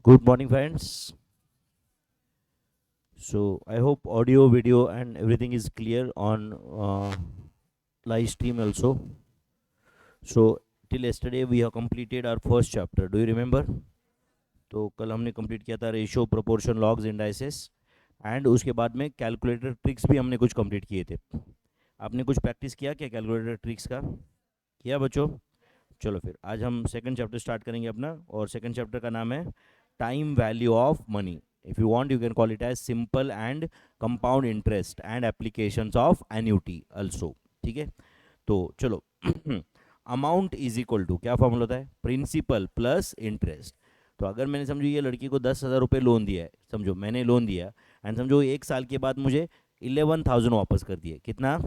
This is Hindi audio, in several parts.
Good morning, friends. So I hope audio, video, and everything is clear on live stream also. So till yesterday we have completed our first chapter. Do you remember? तो कल हमने कंप्लीट किया था ratio, proportion, logs, indices and उसके बाद में कैलकुलेटर ट्रिक्स भी हमने कुछ कंप्लीट किए थे. आपने कुछ प्रैक्टिस किया क्या कैलकुलेटर ट्रिक्स का? किया बच्चों? चलो फिर आज हम सेकंड चैप्टर स्टार्ट करेंगे अपना, और सेकंड चैप्टर का नाम है time value of money. If you want you can call it as simple and compound interest and applications of annuity also. ठीक है, तो चलो. अमाउंट इज इक्वल टू क्या फॉर्मूला होता है? Principal plus interest. तो अगर मैंने समझो ये लड़की को 10,000 रुपये लोन दिया है, समझो मैंने लोन दिया एंड समझो एक साल के बाद मुझे 11,000 वापस कर दिए. कितना?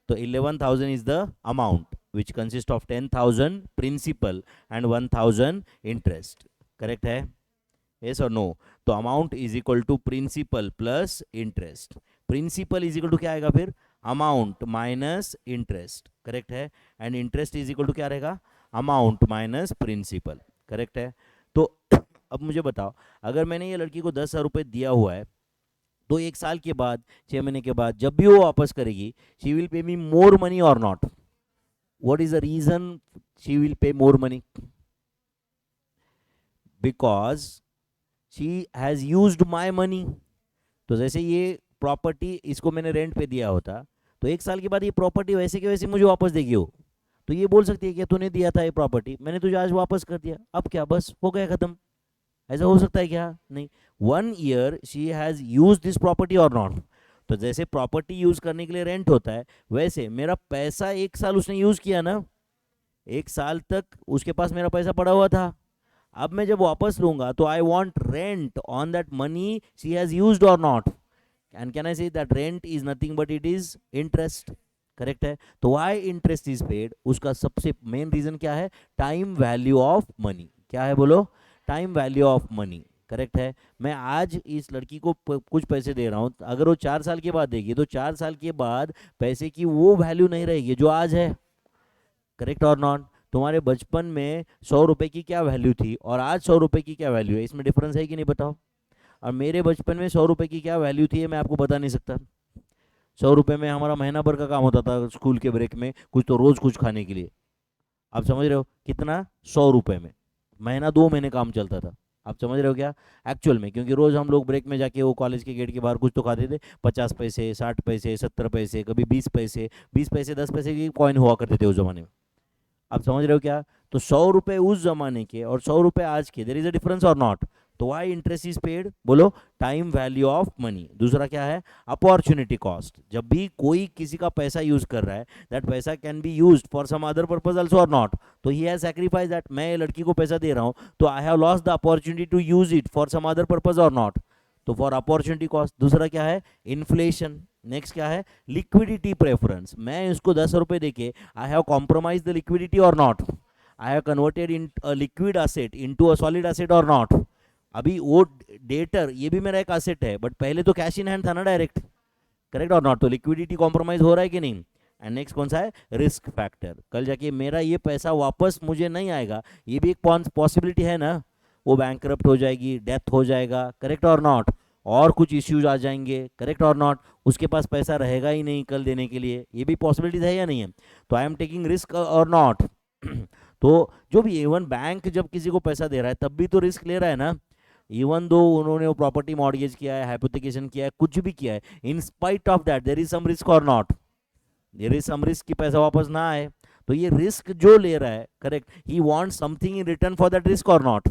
तो 11,000 is the amount which consist of 10,000 principal and 1,000 interest. Correct है? यस और नो? तो amount is equal to principal plus interest. Principal is equal to क्या आएगा फिर? Amount minus interest. करेक्ट है? And interest is equal to क्या रहेगा? Amount minus principal. करेक्ट है? तो अब मुझे बताओ, अगर मैंने ये लड़की को 10,000 रुपये दिया हुआ है, तो एक साल के बाद, 6 महीने के बाद जब भी वो वापस करेगी, she will pay me more money और not? What is the reason she will pay more money? Because she has used my money. तो जैसे ये प्रॉपर्टी इसको मैंने रेंट पे दिया होता, तो एक साल के बाद ये प्रॉपर्टी वैसे के वैसे मुझे वापस देगी हो. तो ये बोल सकती है कि तूने दिया था ये प्रॉपर्टी, मैंने तुझे आज वापस कर दिया, अब क्या बस हो गया खत्म? ऐसा हो सकता है क्या? नहीं. 1 year she has use this property और नॉट. तो जैसे प्रॉपर्टी यूज करने के लिए रेंट होता है, वैसे मेरा पैसा एक साल उसने यूज किया ना, एक साल तक उसके पास मेरा पैसा पड़ा हुआ था. अब मैं जब वापस लूंगा तो I want rent on that money she has used और not. And can I say that rent is nothing but it is interest. Correct है? तो वाई इंटरेस्ट इज पेड, उसका सबसे मेन रीजन क्या है? Time value of money. क्या है बोलो? Time value of money. Correct है? मैं आज इस लड़की को कुछ पैसे दे रहा हूँ, अगर वो 4 साल के बाद देगी तो 4 साल के बाद पैसे की वो वैल्यू नहीं रहेगी जो आज है. करेक्ट और नॉट? तुम्हारे बचपन में 100 रुपए की क्या वैल्यू थी और आज 100 रुपए की क्या वैल्यू है, इसमें डिफरेंस है कि नहीं बताओ? और मेरे बचपन में 100 रुपए की क्या वैल्यू थी, ये मैं आपको बता नहीं सकता. 100 रुपये में हमारा महीना भर का काम होता था स्कूल के ब्रेक में, कुछ तो रोज कुछ खाने के लिए. आप समझ रहे हो कितना? 100 रुपये में महीना 2 महीने काम चलता था. आप समझ रहे हो क्या? एक्चुअल में, क्योंकि रोज हम लोग ब्रेक में जाके वो कॉलेज के गेट के बाहर कुछ तो खाते थे. 50 पैसे, 60 पैसे, 70 पैसे, कभी 20 पैसे, 20 पैसे, 10 पैसे की कॉइन हुआ करते थे उस जमाने में. आप समझ रहे हो क्या? तो 100 रुपये उस जमाने के और 100 रुपये आज के, देर इज अ डिफरेंस और नॉट? तो वाई इंटरेस्ट इज पेड बोलो? Time value of money. दूसरा क्या है? Opportunity cost. जब भी कोई किसी का पैसा यूज कर रहा है, दैट पैसा can be use for some other purpose also और नॉट. तो ही हैज सैक्रिफाइस दैट. मैं ये लड़की को पैसा दे रहा हूँ तो I have lost the opportunity to use it for some other purpose और नॉट. तो फॉर अपॉर्चुनिटी कॉस्ट. दूसरा क्या है? इन्फ्लेशन. नेक्स्ट क्या है? Liquidity preference. मैं इसको 10 रुपये देके I have compromise the liquidity और not? I have converted in liquid asset into a solid asset और नॉट? अभी वो डेटर ये भी मेरा एक असेट है, बट पहले तो कैश इन हैंड था ना डायरेक्ट. करेक्ट और नॉट? तो लिक्विडिटी कॉम्प्रोमाइज हो रहा है कि नहीं? एंड नेक्स्ट कौन सा है? Risk factor. कल जाके मेरा ये पैसा वापस मुझे नहीं आएगा, ये भी एक पॉसिबिलिटी है ना. वो बैंकरप्ट हो जाएगी, डेथ हो जाएगा. करेक्ट और नॉट? और कुछ इश्यूज आ जाएंगे. करेक्ट और नॉट? उसके पास पैसा रहेगा ही नहीं कल देने के लिए. ये भी पॉसिबिलिटीज है या नहीं है? तो आई एम टेकिंग रिस्क और नॉट? तो जो भी इवन बैंक जब किसी को पैसा दे रहा है तब भी तो रिस्क ले रहा है ना. इवन दो उन्होंने वो प्रॉपर्टी मॉर्गेज किया है, हाइपोथिकेशन किया है, कुछ भी किया है, in spite of that there is some risk और not? There is some risk कि पैसा वापस ना आए. तो ये रिस्क जो ले रहा है, correct, he wants something in return for that risk और not?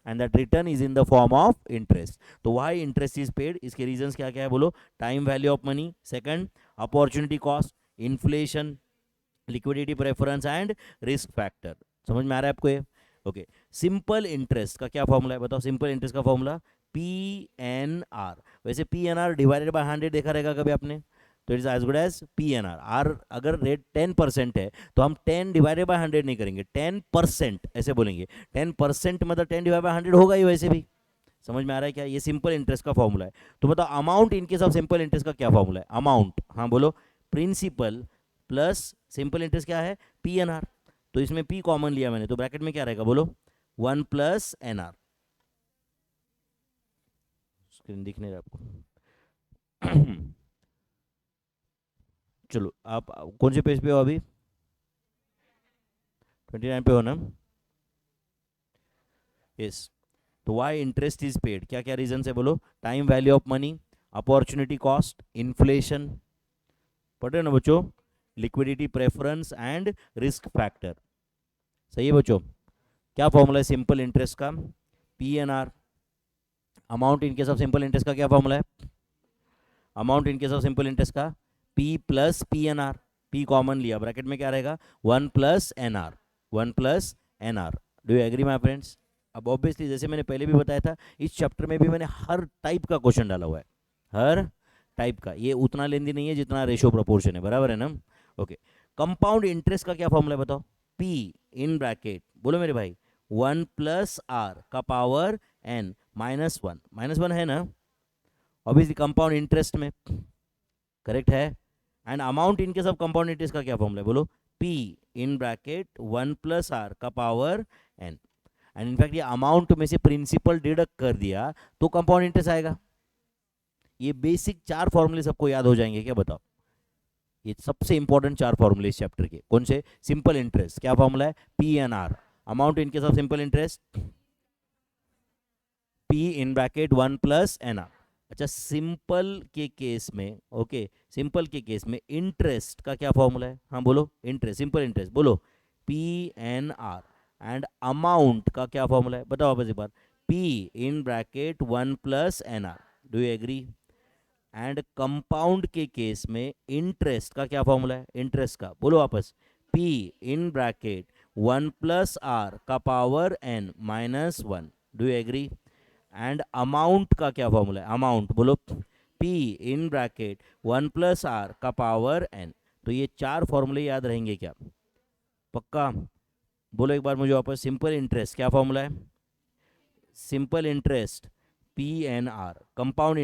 And that return is in the form of interest. तो व्हाई इंटरेस्ट इज पेड, इसके रीजंस क्या क्या है बोलो? Time value of money, second opportunity cost, inflation, liquidity preference and risk factor. समझ में आ रहा है आपको ये? ओके. सिंपल इंटरेस्ट का क्या फॉर्मूला है बताओ? सिंपल इंटरेस्ट का फॉर्मूला पी एन आर. वैसे P N R divided by 100 देखा रहेगा कभी आपने, तो it is as good as P N R. R अगर रेट 10% है तो हम 10 डिवाइडेड बाय 100 नहीं करेंगे, 10% ऐसे बोलेंगे. 10% मतलब 10 डिवाइड बाय 100 होगा ही वैसे भी. समझ में आ रहा है क्या? ये सिंपल इंटरेस्ट का फॉर्मूला है. तो बताओ amount in case of simple interest का क्या फॉर्मूला है? अमाउंट, हाँ बोलो. प्रिंसिपल प्लस सिंपल इंटरेस्ट क्या है? P N R. तो इसमें पी कॉमन लिया मैंने, तो ब्रैकेट में क्या रहेगा बोलो? 1 प्लस एन आर. स्क्रीन दिख नहीं रहा आपको? चलो आप कौन से पेज पे हो अभी? 29 पे हो ना? यस। तो वाई इंटरेस्ट इज पेड, क्या क्या रीजन है बोलो? Time value of money, opportunity cost, inflation, पढ़ रहे हो ना बच्चों? Liquidity preference and risk factor. सही है बच्चों? क्या फॉर्मूला है सिंपल इंटरेस्ट का? P N R. Amount in case of simple interest का क्या फॉर्मूला है? Amount in case of simple interest का P plus P N R. P common लिया, ब्रैकेट में क्या रहेगा? 1 + NR। 1 + NR। Do you agree my friends? अब ऑब्वियसली जैसे मैंने पहले भी बताया था, इस चैप्टर में भी मैंने हर टाइप का क्वेश्चन डाला हुआ है, हर टाइप का। ये उतना लेंदी नहीं है जितना रेशियो प्रोपोर्शन है, बराबर है ना? ओके। कंपाउंड इंटरेस्ट का क्या फॉर्मूला है बताओ? पी इन ब्रैकेट, बोलो मेरे भाई, 1 + R का पावर n -1। -1 है ना ऑब्वियसली कंपाउंड इंटरेस्ट में, करेक्ट है? And amount in case of compound interest का क्या फॉर्मूला है बोलो? पी इन ब्रैकेट 1 + R का पावर n। एंड इनफैक्ट ये अमाउंट में से प्रिंसिपल डिडक्ट कर दिया तो कंपाउंड इंटरेस्ट आएगा। ये बेसिक 4 फॉर्मूले सबको याद हो जाएंगे क्या बताओ? ये सबसे इंपॉर्टेंट 4 फॉर्मूले इस चैप्टर के कौन से? सिंपल इंटरेस्ट क्या फॉर्मूला है? P N R. Amount in case of simple interest P in bracket 1 + NR। अच्छा, सिंपल के केस में, ओके, सिंपल के केस में इंटरेस्ट का क्या फॉर्मूला है? हाँ बोलो, इंटरेस्ट, सिंपल इंटरेस्ट बोलो, PNR। एंड अमाउंट का क्या फॉर्मूला है बताओ वापस एक बार? P in bracket 1 + NR। Do you agree? And compound के केस में इंटरेस्ट का क्या फॉर्मूला है? इंटरेस्ट का बोलो वापस, पी इन ब्रैकेट 1 + R का power n -1। Do you agree? And amount का क्या फॉर्मूला है? अमाउंट बोलो, पी इन ब्रैकेट 1 + R का पावर n। तो ये 4 फॉर्मूले याद रहेंगे क्या? पक्का? बोलो एक बार मुझे वापस, सिंपल इंटरेस्ट क्या फॉर्मूला है? Simple interest PNR। Compound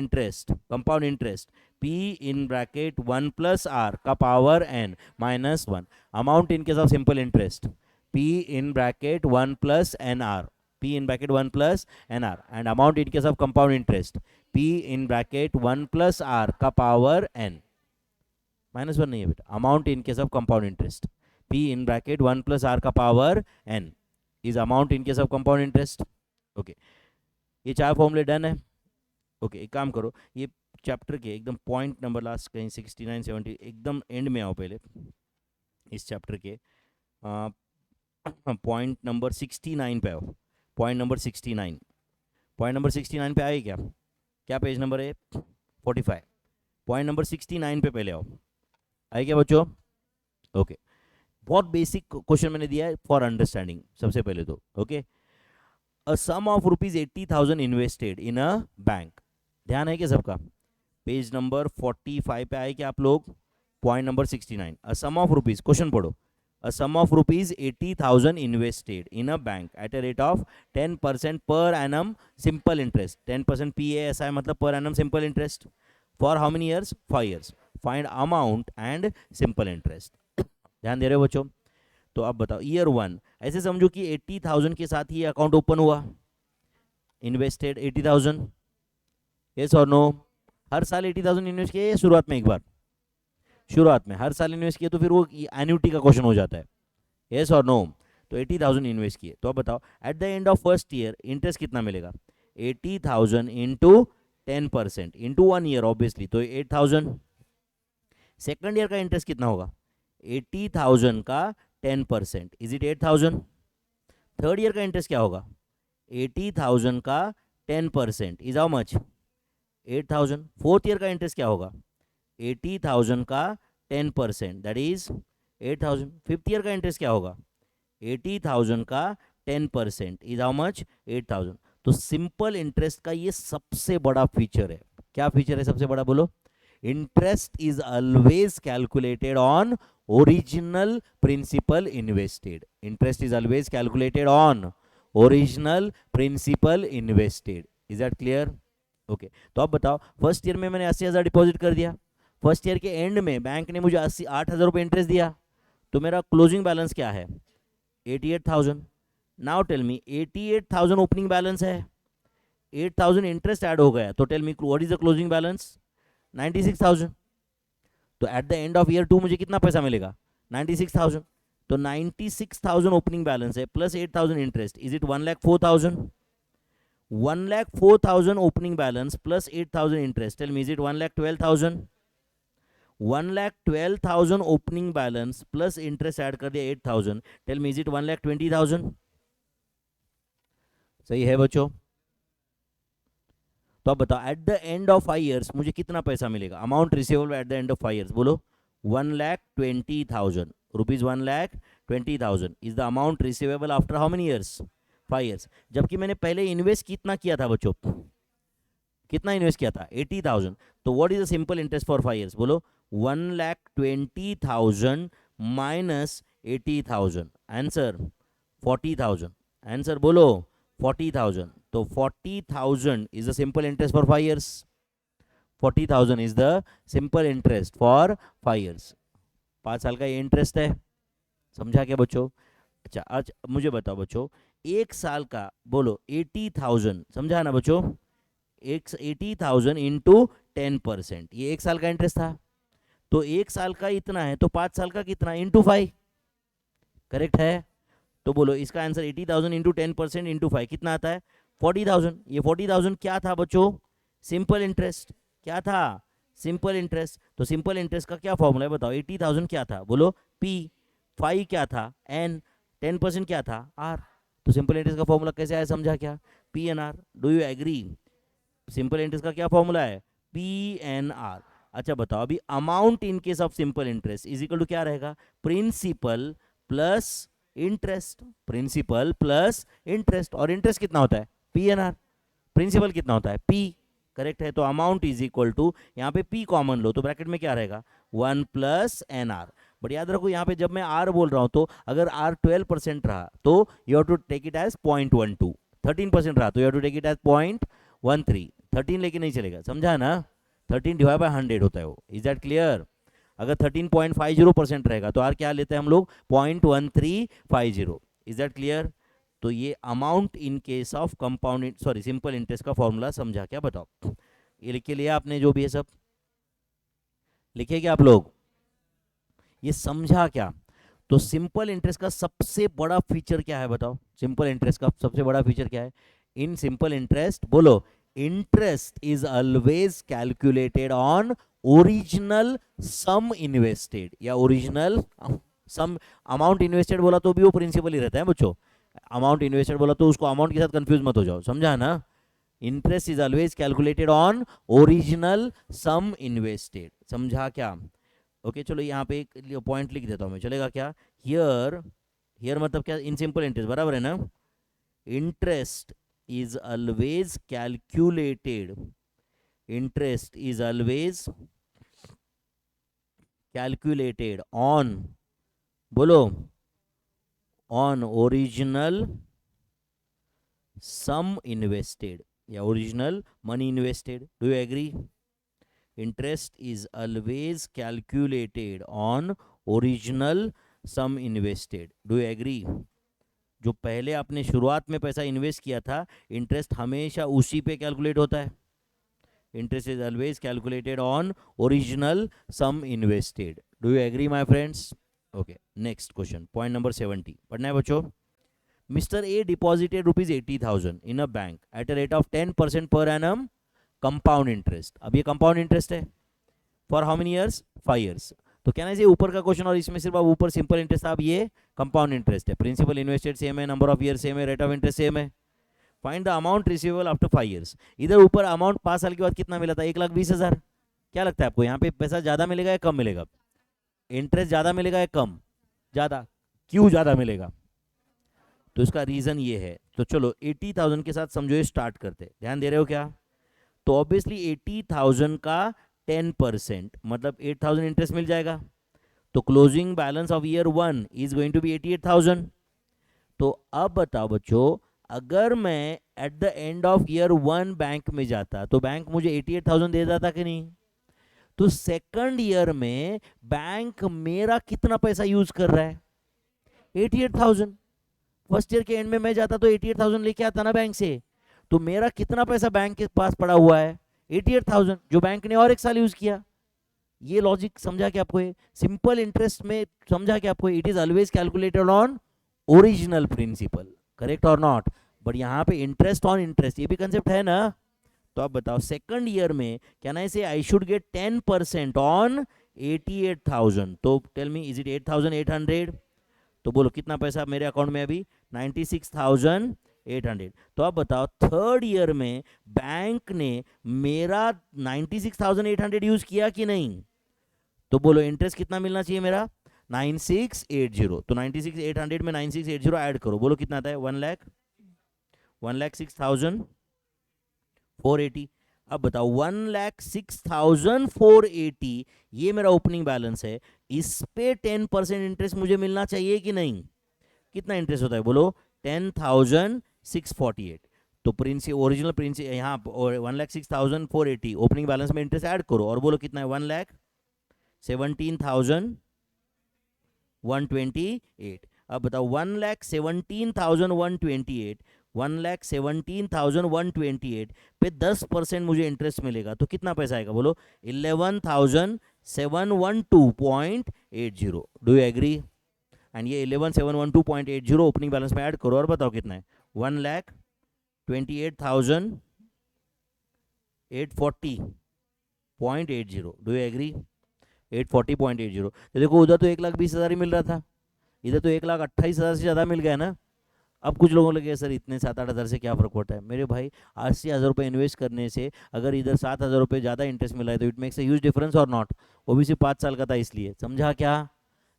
interest P in bracket 1 + R का power n -1। Amount in case of simple interest P in bracket 1 + NR। P in bracket 1 + NR। and amount in case of compound interest P in bracket 1 + R का पावर n -1 नहीं है बेटा, amount in case of compound interest P in bracket 1 + R का power n is amount in case of compound interest. Okay, ये 4 फॉर्मूले डन है। ओके, एक काम करो, ये चैप्टर के एकदम पॉइंट नंबर लास्ट कहीं 69 70 एकदम एंड में आओ पहले इस चैप्टर के पॉइंट नंबर 69 पे आओ। पॉइंट नंबर 69, पॉइंट नंबर 69 पे आए क्या? क्या पेज नंबर है? 45। पॉइंट नंबर 69 पे पहले आओ। आए क्या बच्चों? ओके, बहुत बेसिक क्वेश्चन मैंने दिया है फॉर अंडरस्टैंडिंग सबसे पहले तो। Okay, a sum of ₹80,000 invested in a bank. ध्यान है क्या सबका? पेज नंबर 45 पे आए क्या आप लोग? Point number 69, a sum of rupees, question पढ़ो। A sum of ₹80,000 invested in a bank at a rate of 10% per annum simple interest। 10% PASI मतलब per annum simple interest for how many years? 5 years। Find amount and simple interest। ध्यान दे रहे हो बच्चों? तो अब बताओ, ईयर 1 ऐसे समझो कि 80,000 के साथ ही अकाउंट ओपन हुआ, इन्वेस्टेड 80,000, यस और नो? हर साल 80,000 इन्वेस्ट किया या शुरुआत में एक बार? शुरुआत में हर साल इन्वेस्ट किया तो फिर वो एन्युटी का क्वेश्चन हो जाता है, यस और नो? तो 80,000 इन्वेस्ट किए, तो अब बताओ eight the end of first year interest कितना मिलेगा? 80,000 इंटू 10% इंटू 1 ईयर ऑब्वियसली, तो 8,000। सेकंड ईयर का इंटरेस्ट कितना होगा? 80,000 का 10%, इज इट 8,000? थर्ड ईयर का इंटरेस्ट क्या होगा? 80,000 का 10% is how much? 8,000। Fourth year का इंटरेस्ट क्या होगा? 80,000 का 10%, दैट इज 8,000। फिफ्थ ईयर का इंटरेस्ट क्या होगा? 80,000 का 10% इज हाउ मच? 8,000। तो सिंपल इंटरेस्ट का ये सबसे बड़ा फीचर है। क्या फीचर है सबसे बड़ा बोलो? Interest is always calculated on original principal invested. Interest is always calculated on original principal invested. Is that clear? Okay, तो अब बताओ, फर्स्ट ईयर में मैंने 80,000 डिपॉजिट कर दिया, फर्स्ट ईयर के एंड में बैंक ने मुझे 8,000 रुपये इंटरेस्ट दिया, तो मेरा क्लोजिंग बैलेंस क्या है? 88,000। Now tell me, 88,000 opening balance है, 8000 इंटरेस्ट ऐड हो गया, तो tell me what is the closing balance? 96,000। तो at the end of year 2 मुझे कितना पैसा मिलेगा? 96,000। तो 96,000 ओपनिंग बैलेंस है plus 8,000 interest, is it 1,04,000? 1,04,000 opening balance plus 8,000 interest, tell me is it 1,12,000? 1,12,000 opening balance plus interest add कर दिया 8,000, टेल मी इज इट 1,20,000? सही है बच्चों? तो अब बताओ eight the end of 5 years मुझे कितना पैसा मिलेगा? Amount receivable at the end of 5 years, बोलो। 1,20,000 rupees. 1,20,000 is the amount receivable after how many years? 5 years। जबकि मैंने पहले इन्वेस्ट कितना किया था बच्चों? कितना इन्वेस्ट किया था? 80,000। तो what is the simple interest for 5 years? बोलो। 1,20,000 माइनस 80,000, आंसर 40,000। आंसर बोलो 40,000। तो 40,000 is the simple interest for 5 years. 40,000 is the simple interest for 5 years. 5 साल का ये इंटरेस्ट है, समझा क्या बच्चों? अच्छा आज मुझे बताओ बच्चों, एक साल का बोलो 80,000, समझा ना बच्चों? 80,000 इंटू 10%, ये एक साल का इंटरेस्ट था। तो एक साल का इतना है, तो 5 साल का कितना? इंटू 5, करेक्ट है? तो बोलो इसका आंसर 80,000 इंटू 10% इंटू 5 कितना आता है? 40,000। ये 40,000 क्या था बच्चों? Simple interest. क्या था? Simple interest. तो सिंपल इंटरेस्ट का क्या फॉर्मूला है बताओ? 80,000 क्या था? बोलो पी। 5 क्या था? एन। 10% क्या था? आर। तो सिंपल इंटरेस्ट का फॉर्मूला कैसे आया, समझा क्या? P N R. Do you agree? Simple interest का क्या फॉर्मूला है? P N R. अच्छा बताओ अभी amount in case of simple interest is equal to क्या रहेगा? Principal plus interest. Principal plus interest, और इंटरेस्ट कितना होता है? P N are. प्रिंसिपल कितना होता है? पी। करेक्ट है? तो अमाउंट इज इक्वल टू, यहाँ पे पी कॉमन लो तो ब्रैकेट में क्या रहेगा? 1 प्लस एन आर। बट याद रखो यहाँ पे जब मैं आर बोल रहा हूँ तो अगर आर 12% रहा तो you have to take it as 0.12। 13% रहा तो you have to take it as 0.13। 13 लेके नहीं चलेगा, समझा ना? 13 डिवाइड बाय 100 होता है वो। Is that clear? अगर 13.50% रहेगा तो आर क्या लेते हैं हम लोग? 0.1350। Is that clear? तो ये amount in case of compound sorry simple interest का फॉर्मूला समझा क्या? बताओ। ये लिख के लिया आपने जो भी है सब? लिखे क्या आप लोग? ये समझा क्या? तो सिंपल इंटरेस्ट का सबसे बड़ा फीचर क्या है बताओ? सिंपल इंटरेस्ट का सबसे बड़ा फीचर क्या है? इन सिंपल इंटरेस्ट बोलो, interest is always calculated on original sum invested, या ओरिजिनल सम। अमाउंट इन्वेस्टेड बोला तो भी वो प्रिंसिपल ही रहता है बच्चों। अमाउंट इन्वेस्टेड बोला तो उसको अमाउंट के साथ कंफ्यूज मत हो जाओ, समझा ना? Interest is always calculated on original sum invested, समझा क्या? ओके चलो यहाँ पे एक पॉइंट लिख देता हूँ मैं, चलेगा क्या? हियर, हियर मतलब क्या? इन सिंपल इंटरेस्ट, बराबर है ना? Interest is always calculated, interest is always calculated on, बोलो, ऑन ओरिजिनल सम इन्वेस्टेड या original money invested. Do you agree? Interest is always calculated on original sum invested. Do you agree? जो पहले आपने शुरुआत में पैसा इन्वेस्ट किया था, इंटरेस्ट हमेशा उसी पे कैलकुलेट होता है। Interest is always calculated on original sum invested. Do you agree my friends? Okay next question, point number 70 पढ़ना है बच्चों। Mr. A deposited rupees 80,000 in a bank at a rate of 10% per annum compound interest. अब ये compound interest है for how many years? 5 years. तो कहना चाहिए ऊपर का क्वेश्चन और इसमें सिर्फ अब ऊपर सिंपल इंटरेस्ट था, अब ये कंपाउंड इंटरेस्ट है। प्रिंसिपल इन्वेस्टेड सेम है, नंबर ऑफ ईयर सेम है, रेट ऑफ इंटरेस्ट सेम है। Find the amount receivable after 5 years। इधर ऊपर अमाउंट 5 साल के बाद कितना मिला था? 1,20,000। क्या लगता है आपको यहाँ पे पैसा ज्यादा मिलेगा या कम मिलेगा? इंटरेस्ट ज्यादा मिलेगा या कम? ज्यादा। क्यों ज्यादा मिलेगा? तो इसका रीजन ये है। तो चलो 80,000 के साथ समझो ये स्टार्ट करते, ध्यान दे रहे हो क्या? तो ऑब्वियसली 80,000 का 10% मतलब 8,000 इंटरेस्ट मिल जाएगा। तो closing balance of year 1 is going to be 88,000। तो अब बताओ बच्चों, अगर मैं at the end of year 1 bank में जाता तो बैंक मुझे 88,000 दे देता कि नहीं? तो सेकंड ईयर में बैंक मेरा कितना पैसा यूज कर रहा है? 88,000। फर्स्ट ईयर के एंड में मैं जाता तो 88,000 लेके आता ना बैंक से, तो मेरा कितना पैसा बैंक के पास पड़ा हुआ है? 88,000, जो बैंक ने और एक साल यूज किया। ये लॉजिक समझा क्या आपको? सिंपल इंटरेस्ट में समझा क्या आपको? It is always calculated on original principal, correct और नॉट? बट यहाँ पे इंटरेस्ट ऑन इंटरेस्ट, ये भी कंसेप्ट है ना? तो आप बताओ सेकंड ईयर में कैन आई से आई शुड गेट 10% ऑन 88,000? तो टेल मी, इज इट 8,800? तो बोलो कितना पैसा मेरे अकाउंट में अभी? 96,800। तो आप बताओ थर्ड ईयर में बैंक ने मेरा 96,800 यूज किया कि नहीं? तो बोलो इंटरेस्ट कितना मिलना चाहिए मेरा? 9680। तो 96,800 में 9680 ऐड करो, बोलो कितना आता है? 1,06,480। अब बताओ 1,06,480 ये मेरा ओपनिंग बैलेंस है, इस पे 10% इंटरेस्ट मुझे मिलना चाहिए कि नहीं? कितना इंटरेस्ट होता है बोलो? 10,648। तो ओरिजिनल प्रिंस यहाँ 1,06,480 ओपनिंग बैलेंस में इंटरेस्ट ऐड करो और बोलो कितना है? 1,17,128। अब बताओ 1,17,128, 1,17,128 पे 10% मुझे इंटरेस्ट मिलेगा तो कितना पैसा आएगा बोलो? 11,712.80। Do you agree? एंड ये 11,712.80 ओपनिंग बैलेंस में ऐड करो और बताओ कितना है? 1,28,840.80। Do you agree? 840.80। तो देखो उधर तो 1,20,000 ही मिल रहा था, इधर तो 1,28,000 से ज़्यादा मिल गया ना। अब कुछ लोगों लगे सर इतने 7-8 हज़ार से क्या फ़र्क पड़ता है? मेरे भाई 80,000 रुपये इन्वेस्ट करने से अगर इधर 7,000 रुपये ज़्यादा इंटरेस्ट मिला है तो it makes a huge difference और नॉट? वो भी सिर्फ 5 साल का था इसलिए, समझा क्या?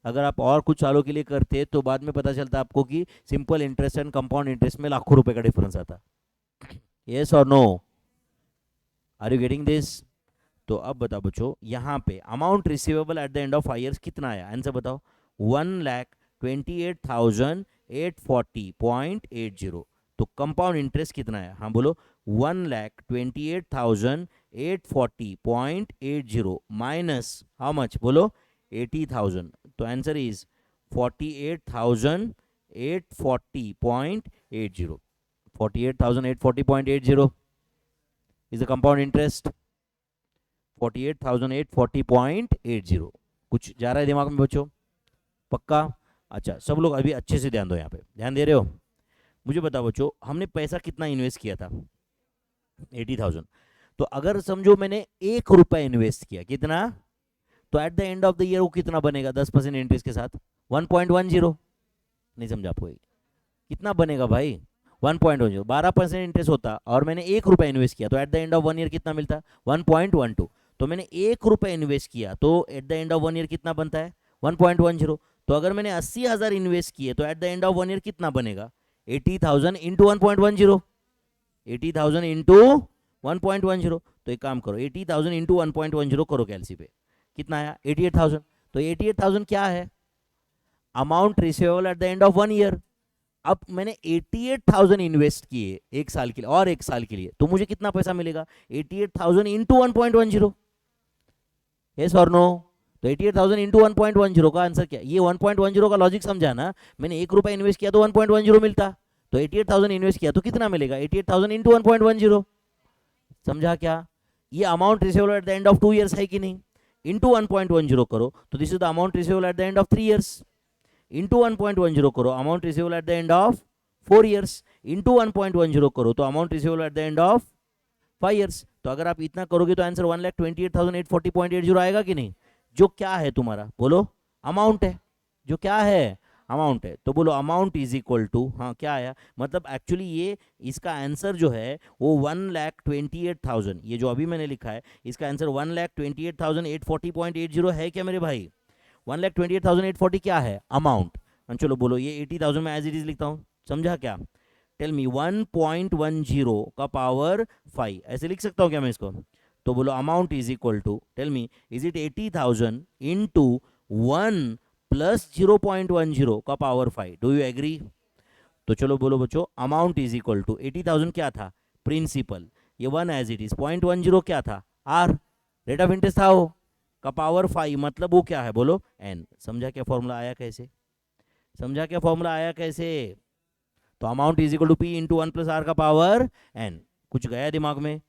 अगर आप और कुछ सालों के लिए करते तो बाद में पता चलता आपको कि simple interest and compound interest में लाखों रुपए का डिफरेंस आता। यस और no? Are you getting this? तो अब बताओ बच्चों, यहाँ पे amount receivable at the end of 5 years कितना आया? आंसर बताओ। 1,28,840.80। तो कंपाउंड इंटरेस्ट कितना है? हाँ बोलो। 1,28,840.80 माइनस हाउ मच? बोलो 80,000। तो answer is 48,840.80। 48,840.80 is the compound interest. 48,840.80। कुछ जा रहा है दिमाग में बच्चों? पक्का? अच्छा सब लोग अभी अच्छे से ध्यान दो, यहाँ पे ध्यान दे रहे हो? मुझे बताओ बच्चों, हमने पैसा कितना इन्वेस्ट किया था? 80,000। तो अगर समझो मैंने 1 रुपया इन्वेस्ट किया, कितना? तो at the end of the year वो कितना बनेगा 10% इंटरेस्ट के साथ? 1.10। नहीं समझा आपको? कितना बनेगा भाई? 1.10। 12% इंटरेस्ट होता और मैंने 1 रुपया इन्वेस्ट किया तो at the end of 1 year कितना मिलता? 1.12। तो मैंने 1 रुपया इन्वेस्ट किया तो at the end of 1 year कितना बनता है? 1.10। तो अगर मैंने 80,000 इन्वेस्ट किए तो at the end of 1 year कितना बनेगा? 80,000 इंटू 1.10। 80,000 इंटू 1.10। तो एक काम करो, 80,000 इंटू 1.10 करो कैलसी पे, कितना आया? 88,000। तो 88,000 क्या है? Amount receivable at the end of 1 year. अब मैंने 88,000 इन्वेस्ट किए एक साल के लिए और एक साल के लिए, तो मुझे कितना पैसा मिलेगा? 88,000 इंटू 1.10। यस और नो? तो 88,000 इंटू 1.10 का आंसर क्या? ये 1.10 का लॉजिक समझा ना? मैंने 1 रुपया इन्वेस्ट किया तो 1.10 मिलता, तो 88,000 इन्वेस्ट किया तो कितना मिलेगा? 88,000 इंटू 1.10। समझा क्या? ये amount receivable at the end of 2 years है कि नहीं? इंटू 1.10 करो तो this is the amount receivable at the end of 3 years. Into 1.10 करो, amount receivable at the end of 4 years. Into 1.10 करो तो amount receivable at the end of 5 years. तो अगर आप इतना करोगे तो आंसर 1,28,840.80 आएगा कि नहीं? जो क्या है तुम्हारा बोलो? अमाउंट है। जो क्या है? अमाउंट है। तो बोलो अमाउंट इज इक्वल टू, हाँ क्या आया? मतलब एक्चुअली ये इसका आंसर जो है वो 1,28,000, ये जो अभी मैंने लिखा है इसका आंसर 1,28,840.80 है क्या मेरे भाई? 1,28,840 क्या है? अमाउंट। चलो बोलो ये 80,000 में एज इट इज लिखता हूँ, समझा क्या? टेल मी 1.10 का पावर 5 ऐसे लिख सकता हूँ क्या मैं इसको? तो बोलो amount is equal to, tell me is it 80,000 into 1 plus 0.10 का पावर 5? Do you agree? तो चलो बोलो बच्चों, अमाउंट इज इक्वल टू 80,000 क्या था? प्रिंसिपल। ये 1 एज इट इज, 0.10 क्या था? आर, रेट ऑफ इंटरेस्ट था वो, का पावर 5 मतलब वो क्या है बोलो? एन। समझा क्या फॉर्मूला आया कैसे? समझा क्या फॉर्मूला आया कैसे? तो amount is equal to P into 1 plus are का पावर एन। कुछ गया दिमाग में?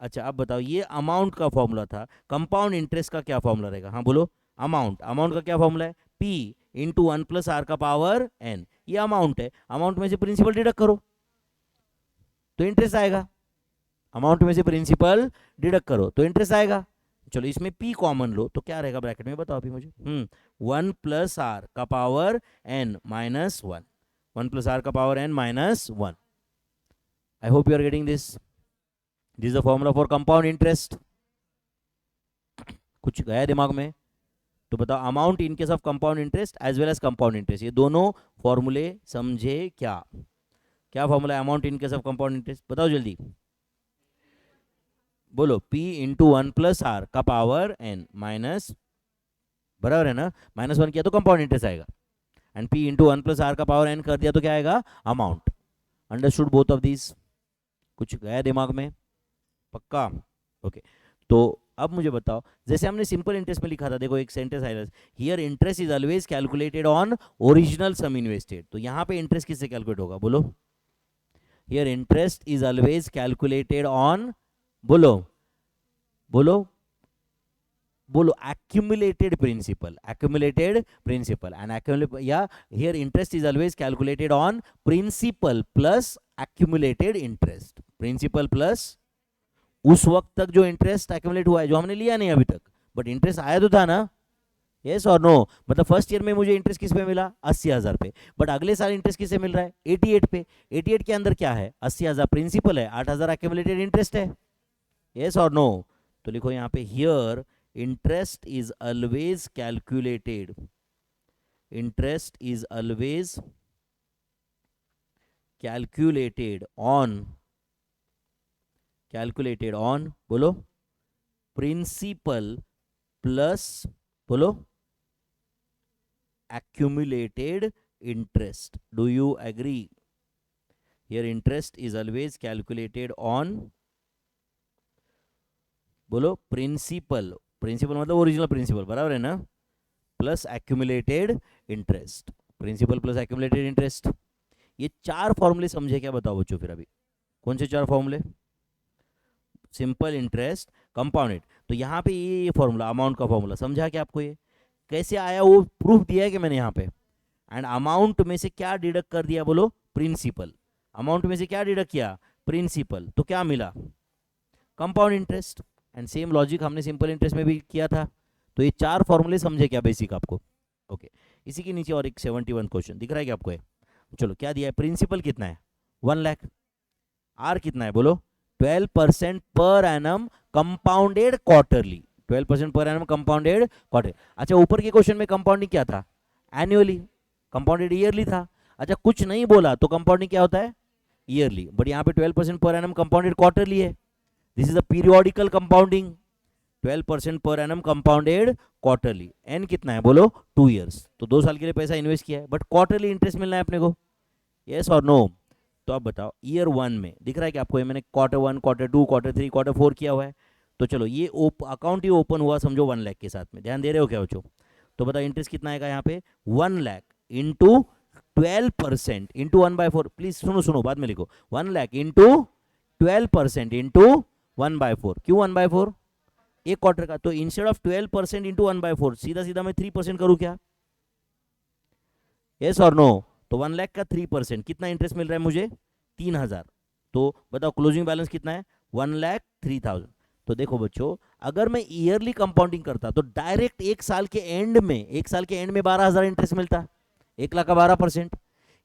अच्छा अब बताओ, ये अमाउंट का फॉर्मूला था, कंपाउंड इंटरेस्ट का क्या फॉर्मूला रहेगा? हाँ बोलो। अमाउंट का क्या फॉर्मूला है? पी इंटू 1 प्लस आर का पावर एन। ये अमाउंट है, अमाउंट में से प्रिंसिपल डिडक्ट करो तो इंटरेस्ट आएगा। अमाउंट में से प्रिंसिपल डिडक्ट करो तो इंटरेस्ट आएगा। चलो इसमें पी कॉमन लो तो क्या रहेगा ब्रैकेट में, बताओ अभी मुझे। 1 प्लस आर का power N minus 1, 1 plus are का power N minus 1। I hope you are getting this. This is the formula for compound interest. कुछ गया दिमाग में? तो बताओ, amount in case of compound interest as well as compound interest, ये दोनों फॉर्मूले समझे क्या? क्या फॉर्मूला है amount in case of compound interest? बताओ जल्दी बोलो। P इंटू 1 प्लस आर का पावर एन माइनस, बराबर है ना, -1 किया तो कंपाउंड इंटरेस्ट आएगा, and P into 1 plus are का पावर एन कर दिया तो क्या आएगा? Amount. Understood both of these? कुछ गया दिमाग में? पक्का? ओके। तो अब मुझे बताओ, जैसे हमने सिंपल इंटरेस्ट में लिखा था, देखो एक सेंटेंस आया, here interest is always calculated on original sum invested. तो यहाँ पे इंटरेस्ट किससे कैलकुलेट होगा? बोलो। Here interest is always calculated on, बोलो बोलो बोलो, accumulated principal and yeah, here interest is always calculated on principal plus accumulated interest, principal plus उस वक्त तक जो इंटरेस्ट एक्यूमुलेट हुआ है, जो हमने लिया नहीं अभी तक, बट इंटरेस्ट आया तो था ना, यस और नो? मतलब फर्स्ट ईयर में मुझे इंटरेस्ट किस पे मिला? 80,000 पे, बट अगले साल इंटरेस्ट किससे मिल रहा है? 88 पे। 88 के अंदर क्या है? 80,000 प्रिंसिपल है, 8,000 एक्यूमुलेटेड इंटरेस्ट है, यस और नो? तो लिखो यहाँ पे, here interest is always calculated, interest is always calculated on बोलो प्रिंसिपल प्लस, बोलो accumulated interest. Do you agree? Here interest is always calculated on, बोलो प्रिंसिपल मतलब ओरिजिनल प्रिंसिपल, बराबर है ना, plus accumulated interest, principal plus accumulated interest. ये 4 फॉर्मूले समझे क्या? बताओ बच्चों फिर अभी। कौन से 4 फॉर्मूले? Simple interest, compounded. तो यहाँ पे ये फॉर्मूला, अमाउंट का फॉर्मूला समझा क्या आपको? ये कैसे आया वो प्रूफ दिया है कि मैंने यहाँ पे। एंड अमाउंट में से क्या डिडक्ट कर दिया? बोलो प्रिंसिपल। अमाउंट में से क्या डिडक्ट किया? प्रिंसिपल। तो क्या मिला? Compound interest. And same logic हमने सिंपल इंटरेस्ट में भी किया था। तो ये 4 फॉर्मूले समझे क्या बेसिक आपको? ओके। इसी के नीचे और एक 71 क्वेश्चन दिख रहा है क्या आपको? चलो क्या दिया है? प्रिंसिपल कितना है? 1 लाख। आर कितना है? बोलो 12% per annum compounded quarterly, 12% per annum compounded quarter. अच्छा ऊपर के क्वेश्चन में कंपाउंडिंग क्या था? एनुअली। कंपाउंडेड ईयरली था। अच्छा कुछ नहीं बोला तो कंपाउंडिंग क्या होता है? ईयरली। बट यहाँ पे 12% पर एनम कंपाउंडेड क्वार्टरली है। This is a periodical compounding. 12% per annum compounded quarterly. N कितना है? बोलो 2 ईयर्स। तो 2 साल के लिए पैसा इन्वेस्ट किया है, बट क्वार्टरली इंटरेस्ट मिलना है अपने को, यस और नो? तो अब बताओ, ईयर 1 में दिख रहा है कि आपको ये मैंने क्वार्टर 1, क्वार्टर 2, क्वार्टर 3, क्वार्टर 4 किया हुआ है। तो चलो ये अकाउंट ही ओपन हुआ समझो 1 लाख के साथ में। ध्यान दे रहे हो क्या बच्चों? तो बताओ इंटरेस्ट कितना आएगा यहाँ पे? 1 लाख इंटू 12% इंटू 1/4। प्लीज सुनो बाद में लिखो। 1 लाख इंटू 12% इंटू 1/4। क्यों 1/4? एक क्वार्टर का। तो इंस्टेड ऑफ 12% इंटू 1/4 सीधा सीधा मैं 3% करूँ क्या? यस और नो? तो 1 लाख का 3% कितना इंटरेस्ट मिल रहा है मुझे? 3,000। तो बताओ क्लोजिंग बैलेंस कितना है? 1,03,000। तो देखो बच्चों, अगर मैं ईयरली कंपाउंडिंग करता तो डायरेक्ट एक साल के एंड में 12,000 इंटरेस्ट मिलता, 1 लाख का 12%।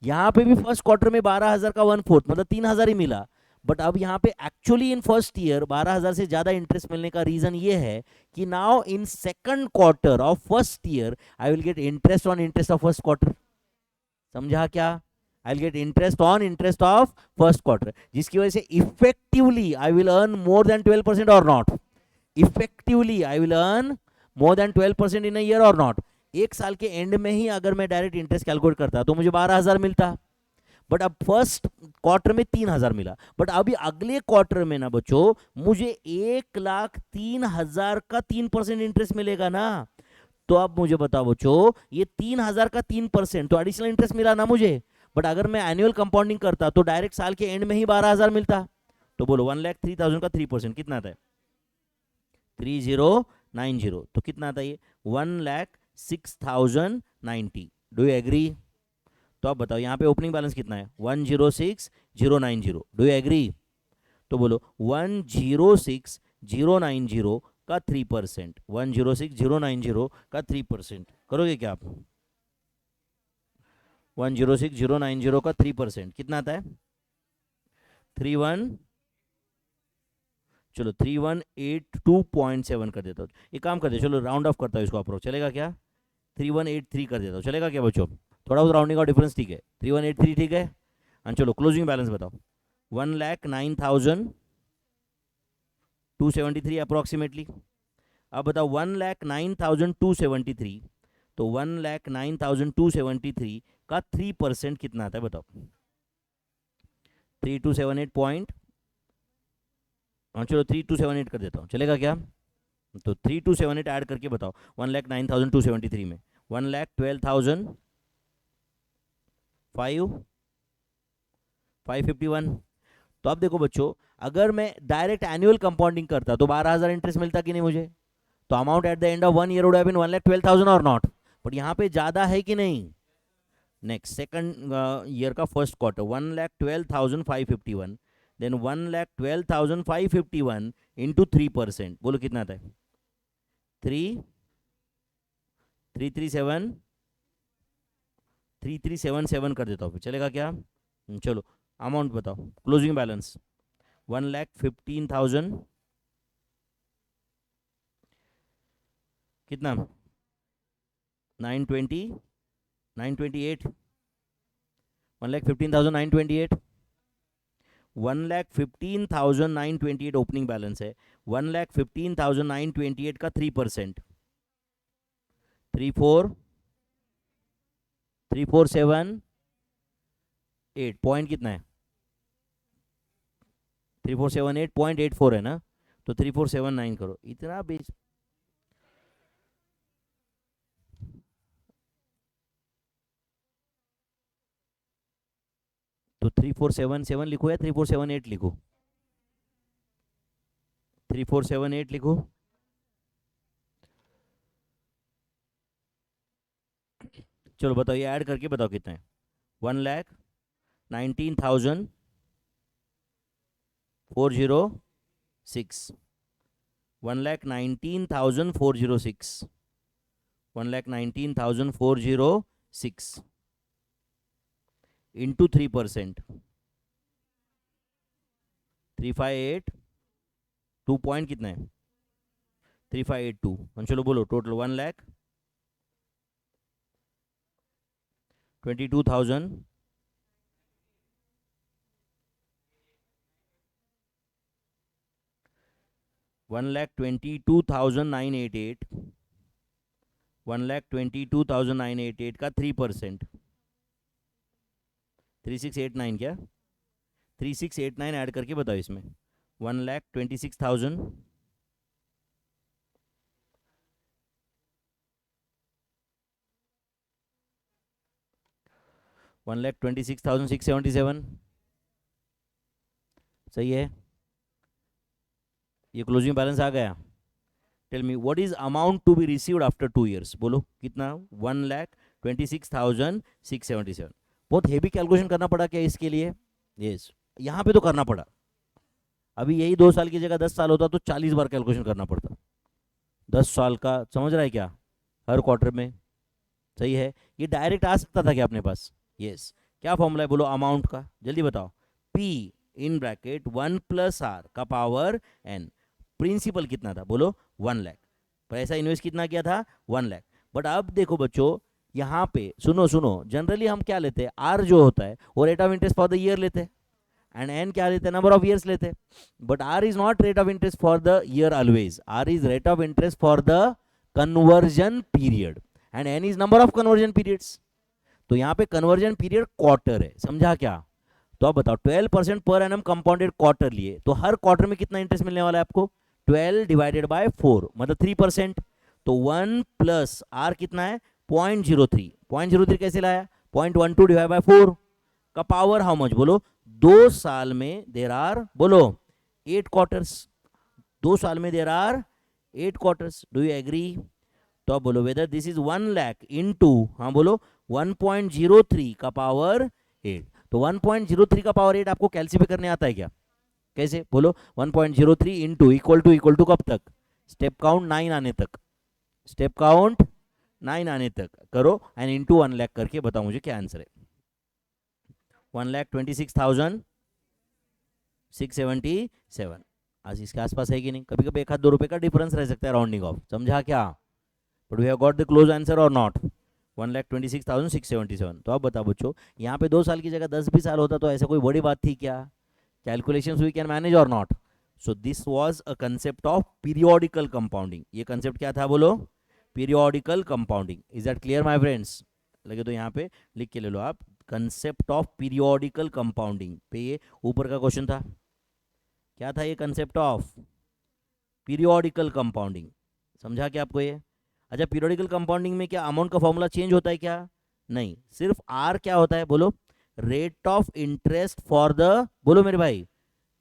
यहाँ पे भी फर्स्ट क्वार्टर में 12,000 का 1/4 मतलब 3,000 ही मिला। बट अब यहाँ पे एक्चुअली इन फर्स्ट ईयर 12,000 से ज्यादा इंटरेस्ट मिलने का रीजन ये है कि now in second quarter of first year I will get interest on interest of first quarter. समझा क्या? I will get interest on interest of first quarter, जिसकी वजह से effectively I will earn more than 12% और not? Effectively I will earn more than 12% in a year और नॉट? एक साल के एंड में ही अगर मैं डायरेक्ट इंटरेस्ट कैलकुलेट करता तो मुझे 12,000 मिलता, बट अब फर्स्ट क्वार्टर में 3,000 मिला। बट अभी अगले क्वार्टर में ना बच्चों मुझे 1,03,000 का 3% इंटरेस्ट मिलेगा ना। तो अब मुझे बताओ बच्चों, ये 3,000 का 3% तो एडिशनल इंटरेस्ट मिला ना मुझे, बट अगर मैं एनुअल कंपाउंडिंग करता तो डायरेक्ट साल के एंड में ही 12,000 मिलता। तो बोलो 1,03,000 का 3% कितना आता है? 3090। तो कितना आता है ये? 1,06,090। Do you agree? तो आप बताओ यहाँ पे ओपनिंग बैलेंस कितना है? 1,06,090। Do you agree? तो बोलो 1,06,090 का 3%, 1,06,090 का 3%। करोगे क्या आप? 1,06,090 का 3% कितना आता है? 31, चलो 3182.7 कर देता हूँ। एक काम कर दे, चलो राउंड ऑफ करता हूँ इसको अप्रोच, चलेगा क्या? 3183 कर देता हूँ, चलेगा क्या बच्चों? थोड़ा बहुत राउंडिंग का डिफरेंस ठीक है, 3183 ठीक है। हाँ चलो क्लोजिंग बैलेंस बताओ। 1,09,273 अप्रोक्सीमेटली। अब बताओ 1,09,273, तो 1,09,273 का 3% कितना आता है बताओ? 3278 पॉइंट, हाँ चलो 3278 कर देता हूँ, चलेगा क्या? तो 3278 ऐड करके बताओ 1,09,273 में 1,12,551। तो अब देखो बच्चों, अगर मैं डायरेक्ट एनुअल कंपाउंडिंग करता तो 12,000 इंटरेस्ट मिलता कि नहीं मुझे? तो amount at the end of 1 year would have been 1,12,000 और नॉट? बट यहाँ पे ज़्यादा है कि नहीं? नेक्स्ट सेकंड ईयर का फर्स्ट क्वार्टर 1,12,551, देन 1,12,551 इंटू 3%, बोलो कितना आता है? 3,377 कर देता हूँ फिर, चलेगा क्या? चलो अमाउंट बताओ, क्लोजिंग बैलेंस 1,15,000 कितना? 920, 928, 1,15,928, 1,15,928 ओपनिंग बैलेंस है। 1,15,928 का 3%, 3478 पॉइंट कितना है? 3478.84 है ना? तो 3479 करो, इतना बेच। तो 3477 लिखो या 3478 लिखो? 3478 लिखो। चलो बताओ, ये ऐड करके बताओ कितना है? 1,19,406, 1,19,406, 1,19,406 इंटू 3%, 3,582 पॉइंट कितना है? 3,582। चलो बोलो टोटल 1,22,000, 1,22,988, 1,22,988 का 3%, 3689 क्या? 3689 ऐड करके बताओ इसमें। 1,26,000, 1,26,677 सही है। ये क्लोजिंग बैलेंस आ गया। Tell me what is amount to be received after 2 years, बोलो कितना? 1,26,677। बहुत हेवी कैलकुलेशन करना पड़ा क्या इसके लिए? यस, यहाँ पे तो करना पड़ा। अभी यही 2 साल की जगह 10 साल होता तो 40 बार कैलकुलेशन करना पड़ता। 10 साल का, समझ रहा है क्या? हर क्वार्टर में, सही है। ये डायरेक्ट आ सकता था क्या अपने पास? यस। क्या फॉर्मूला है बोलो अमाउंट का, जल्दी बताओ। P in bracket 1 plus are का पावर n। प्रिंसिपल कितना था बोलो? 1 लाख। पैसा इन्वेस्ट कितना किया था? 1 लाख। बट अब देखो बच्चों, यहाँ पे सुनो सुनो, जनरली हम क्या लेते हैं? आर जो होता है वो rate of interest for the year लेते हैं, एंड एन क्या लेते हैं? नंबर ऑफ ईयर्स लेते हैं। But R is not rate of interest for the year always, R is rate of interest for the conversion period, and N is number of conversion periods. तो यहाँ पे कन्वर्जन पीरियड क्वार्टर है, समझा क्या? तो आप बताओ 12% पर एनम कंपाउंडेड क्वार्टर लिए तो हर क्वार्टर में कितना इंटरेस्ट मिलने वाला है आपको? 12 डिवाइडेड बाय 4 मतलब 3%। तो 1 प्लस आर कितना है? 0.03। 0.03 कैसे लाया? 0.12 डिवाइड बाय 4, का पावर हाउ मच, बोलो 2 साल में देर आर, बोलो 8 क्वार्टर्स, 2 साल में there are 8 quarters, do you agree? तो आप बोलो whether this is 1 lakh into, हाँ बोलो 1.03 का पावर 8। तो 1.03 का पावर 8 आपको कैलसिफाई करने आता है क्या? कैसे बोलो? 1.03 इंटू इक्वल टू कब तक? स्टेप काउंट 9 आने तक, स्टेप काउंट 9 आने तक करो एंड इंटू 1 लाख करके बताओ मुझे क्या आंसर है। 1,26,677। आज इसके आसपास है कि नहीं? कभी कभी 1-2 रुपए का डिफरेंस रह सकता है राउंडिंग ऑफ, समझा क्या? But we have got the close answer और नॉट? 1,26,677। तो अब बताओ बच्चों, यहाँ पे 2 साल की जगह 10 भी साल होता तो ऐसा कोई बड़ी बात थी क्या? कैलकुलेशंस वी कैन मैनेज और not? So this was a concept of periodical compounding. ये कंसेप्ट क्या था बोलो? Periodical compounding. Is that clear my friends? लगे तो यहाँ पे लिख के ले लो आप, कंसेप्ट ऑफ पीरियोडिकल कंपाउंडिंग पे ये ऊपर का क्वेश्चन था। क्या था ये कंसेप्ट ऑफ पीरियोडिकल कंपाउंडिंग? समझा क्या आपको ये? अच्छा, पीरियोडिकल कंपाउंडिंग में क्या अमाउंट का फॉर्मूला चेंज होता है क्या? नहीं, सिर्फ आर क्या होता है बोलो? Rate of interest for the, बोलो मेरे भाई,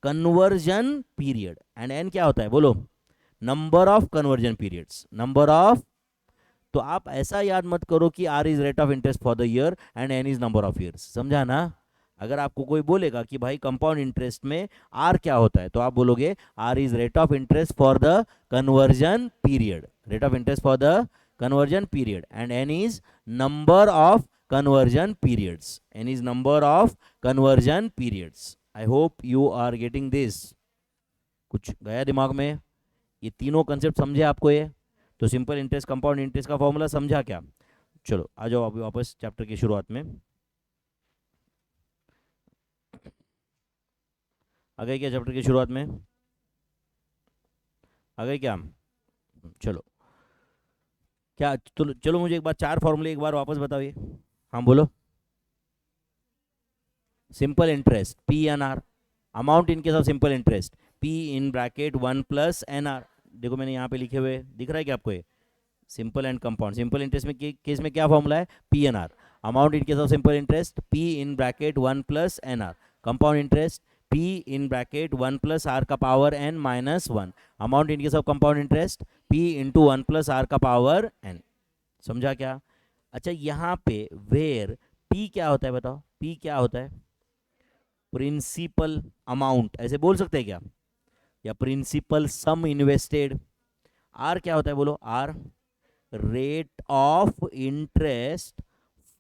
कन्वर्जन पीरियड। एंड एन क्या होता है बोलो? Number of conversion periods, number of. तो आप ऐसा याद मत करो कि R is rate of interest for the year and N is number of years, समझा ना? अगर आपको कोई बोलेगा कि भाई कंपाउंड इंटरेस्ट में आर क्या होता है, तो आप बोलोगे R is rate of interest for the conversion period, rate of interest for the conversion period, and N is number of conversion periods, N is number of conversion periods. I hope you are getting this. कुछ गया दिमाग में? ये तीनों कंसेप्ट समझे आपको ये? तो सिंपल इंटरेस्ट, कंपाउंड इंटरेस्ट का फॉर्मूला समझा क्या? चलो आ जाओ अभी वापस चैप्टर की शुरुआत में। आ गए क्या चैप्टर की शुरुआत में? आ गए क्या? चलो क्या, चलो मुझे एक बार 4 फॉर्मूले एक बार वापस बताओ ये। हाँ बोलो। Simple interest P N R, amount in case of simple interest P in bracket 1 plus N R. देखो मैंने यहाँ पे लिखे हुए, दिख रहा है क्या आपको ये? Simple and compound, simple interest में केस में क्या फॉर्मूला है? P N R. Amount in case of simple interest P in bracket 1 plus N R. Compound interest P in bracket 1 plus R का power n minus 1। Amount in case of compound interest P into 1 plus R का पावर n। समझा क्या? अच्छा, यहाँ पे वेयर P क्या होता है बताओ? P क्या होता है? प्रिंसिपल अमाउंट, ऐसे बोल सकते हैं क्या? या प्रिंसिपल सम इन्वेस्टेड। R क्या होता है बोलो? R rate of interest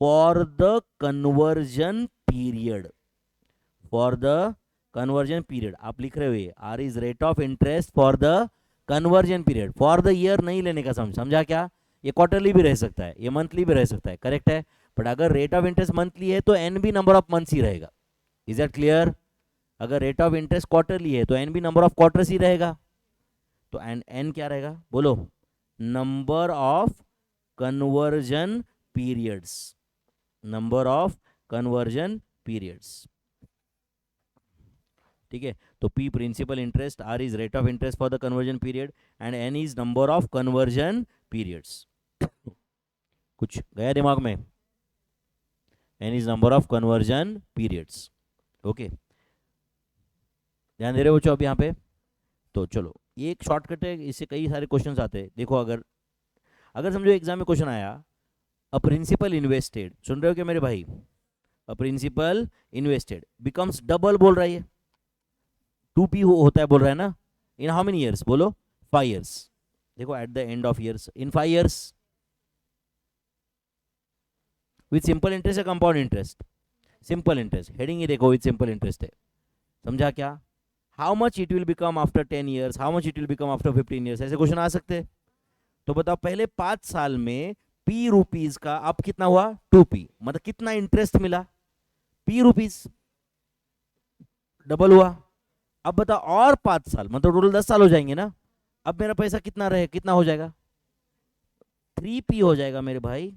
for the conversion period, for the conversion period. आप लिख रहे हो R is rate of interest for the conversion period. For the year नहीं लेने का, समझा क्या? ये क्वार्टरली भी रह सकता है, ये मंथली भी रह सकता है, करेक्ट है। बट अगर रेट ऑफ इंटरेस्ट मंथली है तो एन भी नंबर ऑफ मंथ्स ही रहेगा। Is that clear? अगर रेट ऑफ इंटरेस्ट क्वार्टरली है तो एन भी नंबर ऑफ क्वार्टर्स ही रहेगा। तो एन क्या रहेगा बोलो? Number of conversion periods, number of conversion periods. ठीक है, तो P principal interest, R is rate of interest for the conversion period and N is number of conversion periods. कुछ गया दिमाग में? N is number of conversion periods. Okay, ध्यान दे रहे हो बच्चों अब यहाँ पे? तो चलो ये एक शॉर्टकट है, इससे कई सारे क्वेश्चंस आते हैं। देखो अगर समझो एग्जाम में क्वेश्चन आया अ प्रिंसिपल इन्वेस्टेड, सुन रहे हो क्या मेरे भाई? अ प्रिंसिपल इन्वेस्टेड बिकम्स डबल बोल रहा है, 2p होता है बोल रहा है ना, इन हाउ मेनी ईयर्स बोलो? 5 ईयर्स। देखो at the end of years, in 5 years with simple interest है compound interest? Simple interest, heading ही देखो विथ सिंपल इंटरेस्ट है। समझा क्या? How much it will become after 10 years, how much it will become after 15 years, ऐसे क्वेश्चन आ सकते हैं। तो बताओ पहले 5 साल में p रुपीज का अब कितना हुआ? 2p, मतलब कितना इंटरेस्ट मिला? p रुपीज, डबल हुआ। अब बताओ और 5 साल, मतलब टोटल 10 साल हो जाएंगे ना। अब मेरा पैसा कितना रहे, कितना हो जाएगा? 3p हो जाएगा मेरे भाई।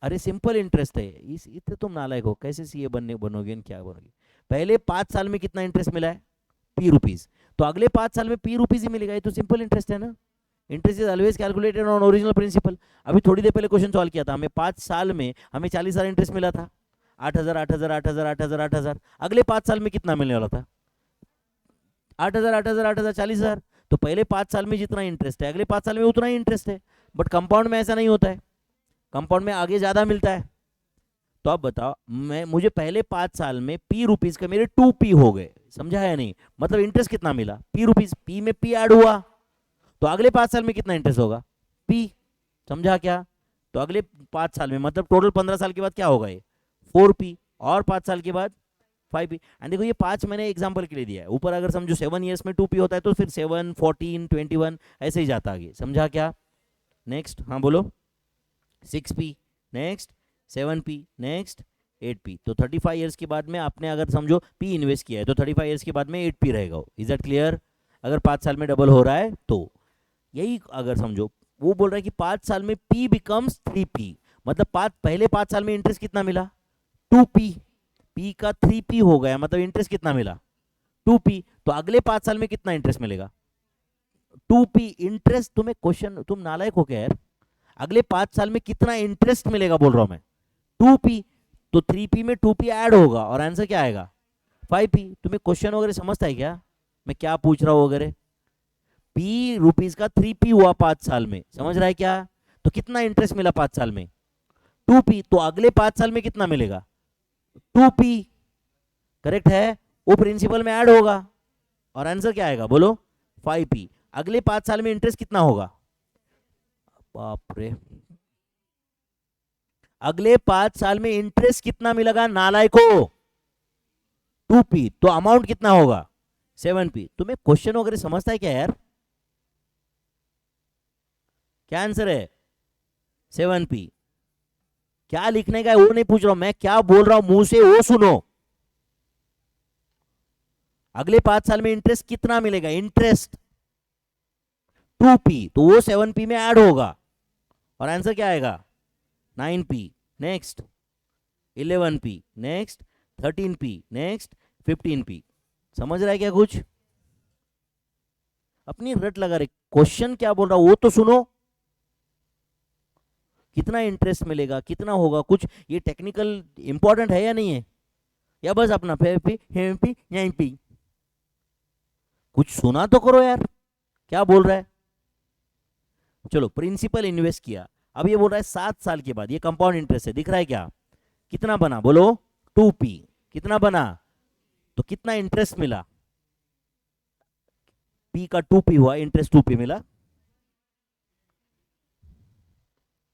अरे सिंपल इंटरेस्ट है, इस इतने तुम नालायक हो, कैसे सीए बनोगे, क्या बनोगे? पहले 5 साल में कितना इंटरेस्ट मिला है? p रुपीज, तो अगले 5 साल में p रुपीज ही मिलेगा। ये तो सिंपल इंटरेस्ट है ना। Interest is always calculated on original principal. अभी थोड़ी देर पहले क्वेश्चन सॉल्व किया था, हमें 5 साल में हमें 40,000 इंटरेस्ट मिला था। 8,000 8,000 8,000 8,000 8,000, अगले 5 साल में कितना मिलने वाला था? 8,000 8,000 8,000 40,000। तो पहले 5 साल में जितना इंटरेस्ट है अगले 5 साल में उतना ही इंटरेस्ट है। बट कंपाउंड में ऐसा नहीं होता है, कंपाउंड में आगे ज्यादा मिलता है। तो आप बताओ, मुझे पहले 5 साल में पी रुपीज का मेरे 2p हो गए, समझा है नहीं? मतलब इंटरेस्ट कितना मिला? पी रुपीज, पी में पी ऐड हुआ, तो अगले 5 साल में कितना इंटरेस्ट होगा? पी। समझा क्या? तो अगले 5 साल में मतलब टोटल 15 साल के बाद क्या होगा? ये 4p, और 5 साल के बाद 5p। एंड देखो ये 5 मैंने एग्जांपल के लिए दिया है, ऊपर अगर समझो 7 ईयर्स में 2p होता है तो फिर 7 14 21 ऐसे ही जाता आगे। समझा क्या? नेक्स्ट, हाँ बोलो। 6p, next 7p, next 8p। तो 35 ईयर्स के बाद में आपने अगर समझो p इन्वेस्ट किया है तो 35 ईयर्स के बाद में 8p रहेगा। Is that clear? अगर 5 साल में डबल हो रहा है तो यही अगर समझो वो बोल रहा है कि 5 साल में p बिकम्स 3p, मतलब पहले 5 साल में इंटरेस्ट कितना मिला? 2p, p का 3p हो गया, मतलब इंटरेस्ट कितना मिला? 2p। तो अगले 5 साल में कितना इंटरेस्ट मिलेगा? 2p interest. तुम्हें क्वेश्चन, तुम नालायक हो क्या यार? अगले 5 साल में कितना इंटरेस्ट मिलेगा बोल रहा हूं मैं? 2p। तो 3p में 2p ऐड होगा और आंसर क्या आएगा? 5p। तुम्हें क्वेश्चन वगैरह समझता है क्या मैं क्या पूछ रहा हूं वगैरह? p रुपीज का 3p हुआ 5 साल में, समझ रहा है क्या? तो कितना इंटरेस्ट मिला 5 साल में? 2p। तो अगले 5 साल में कितना मिलेगा? 2p। करेक्ट है? वो प्रिंसिपल में ऐड होगा और आंसर क्या आएगा बोलो? 5p। अगले 5 साल में इंटरेस्ट कितना होगा? बाप रे, अगले 5 साल में इंटरेस्ट कितना मिलेगा नालायको? 2p। तो अमाउंट कितना होगा? 7p। तुम्हें क्वेश्चन वगैरह समझता है क्या यार? क्या आंसर है? 7p। क्या लिखने का है वो नहीं पूछ रहा हूं मैं, क्या बोल रहा हूं मुंह से वो सुनो। अगले 5 साल में इंटरेस्ट कितना मिलेगा? इंटरेस्ट 2p, तो वो 7p में ऐड होगा और आंसर क्या आएगा? 9p, next 11p, next 13p, next 15p। समझ रहा है क्या कुछ? अपनी रट लगा रहे, क्वेश्चन क्या बोल रहा वो तो सुनो। कितना इंटरेस्ट मिलेगा, कितना होगा, कुछ ये टेक्निकल इंपॉर्टेंट है या नहीं है? या बस अपना पी कुछ सुना तो करो यार, क्या बोल रहा है? चलो, प्रिंसिपल इन्वेस्ट किया, अब ये बोल रहा है 7 साल के बाद, ये कंपाउंड इंटरेस्ट है, दिख रहा है क्या? कितना बना बोलो? 2p। कितना बना? तो कितना इंटरेस्ट मिला? p का 2p हुआ, इंटरेस्ट 2p मिला।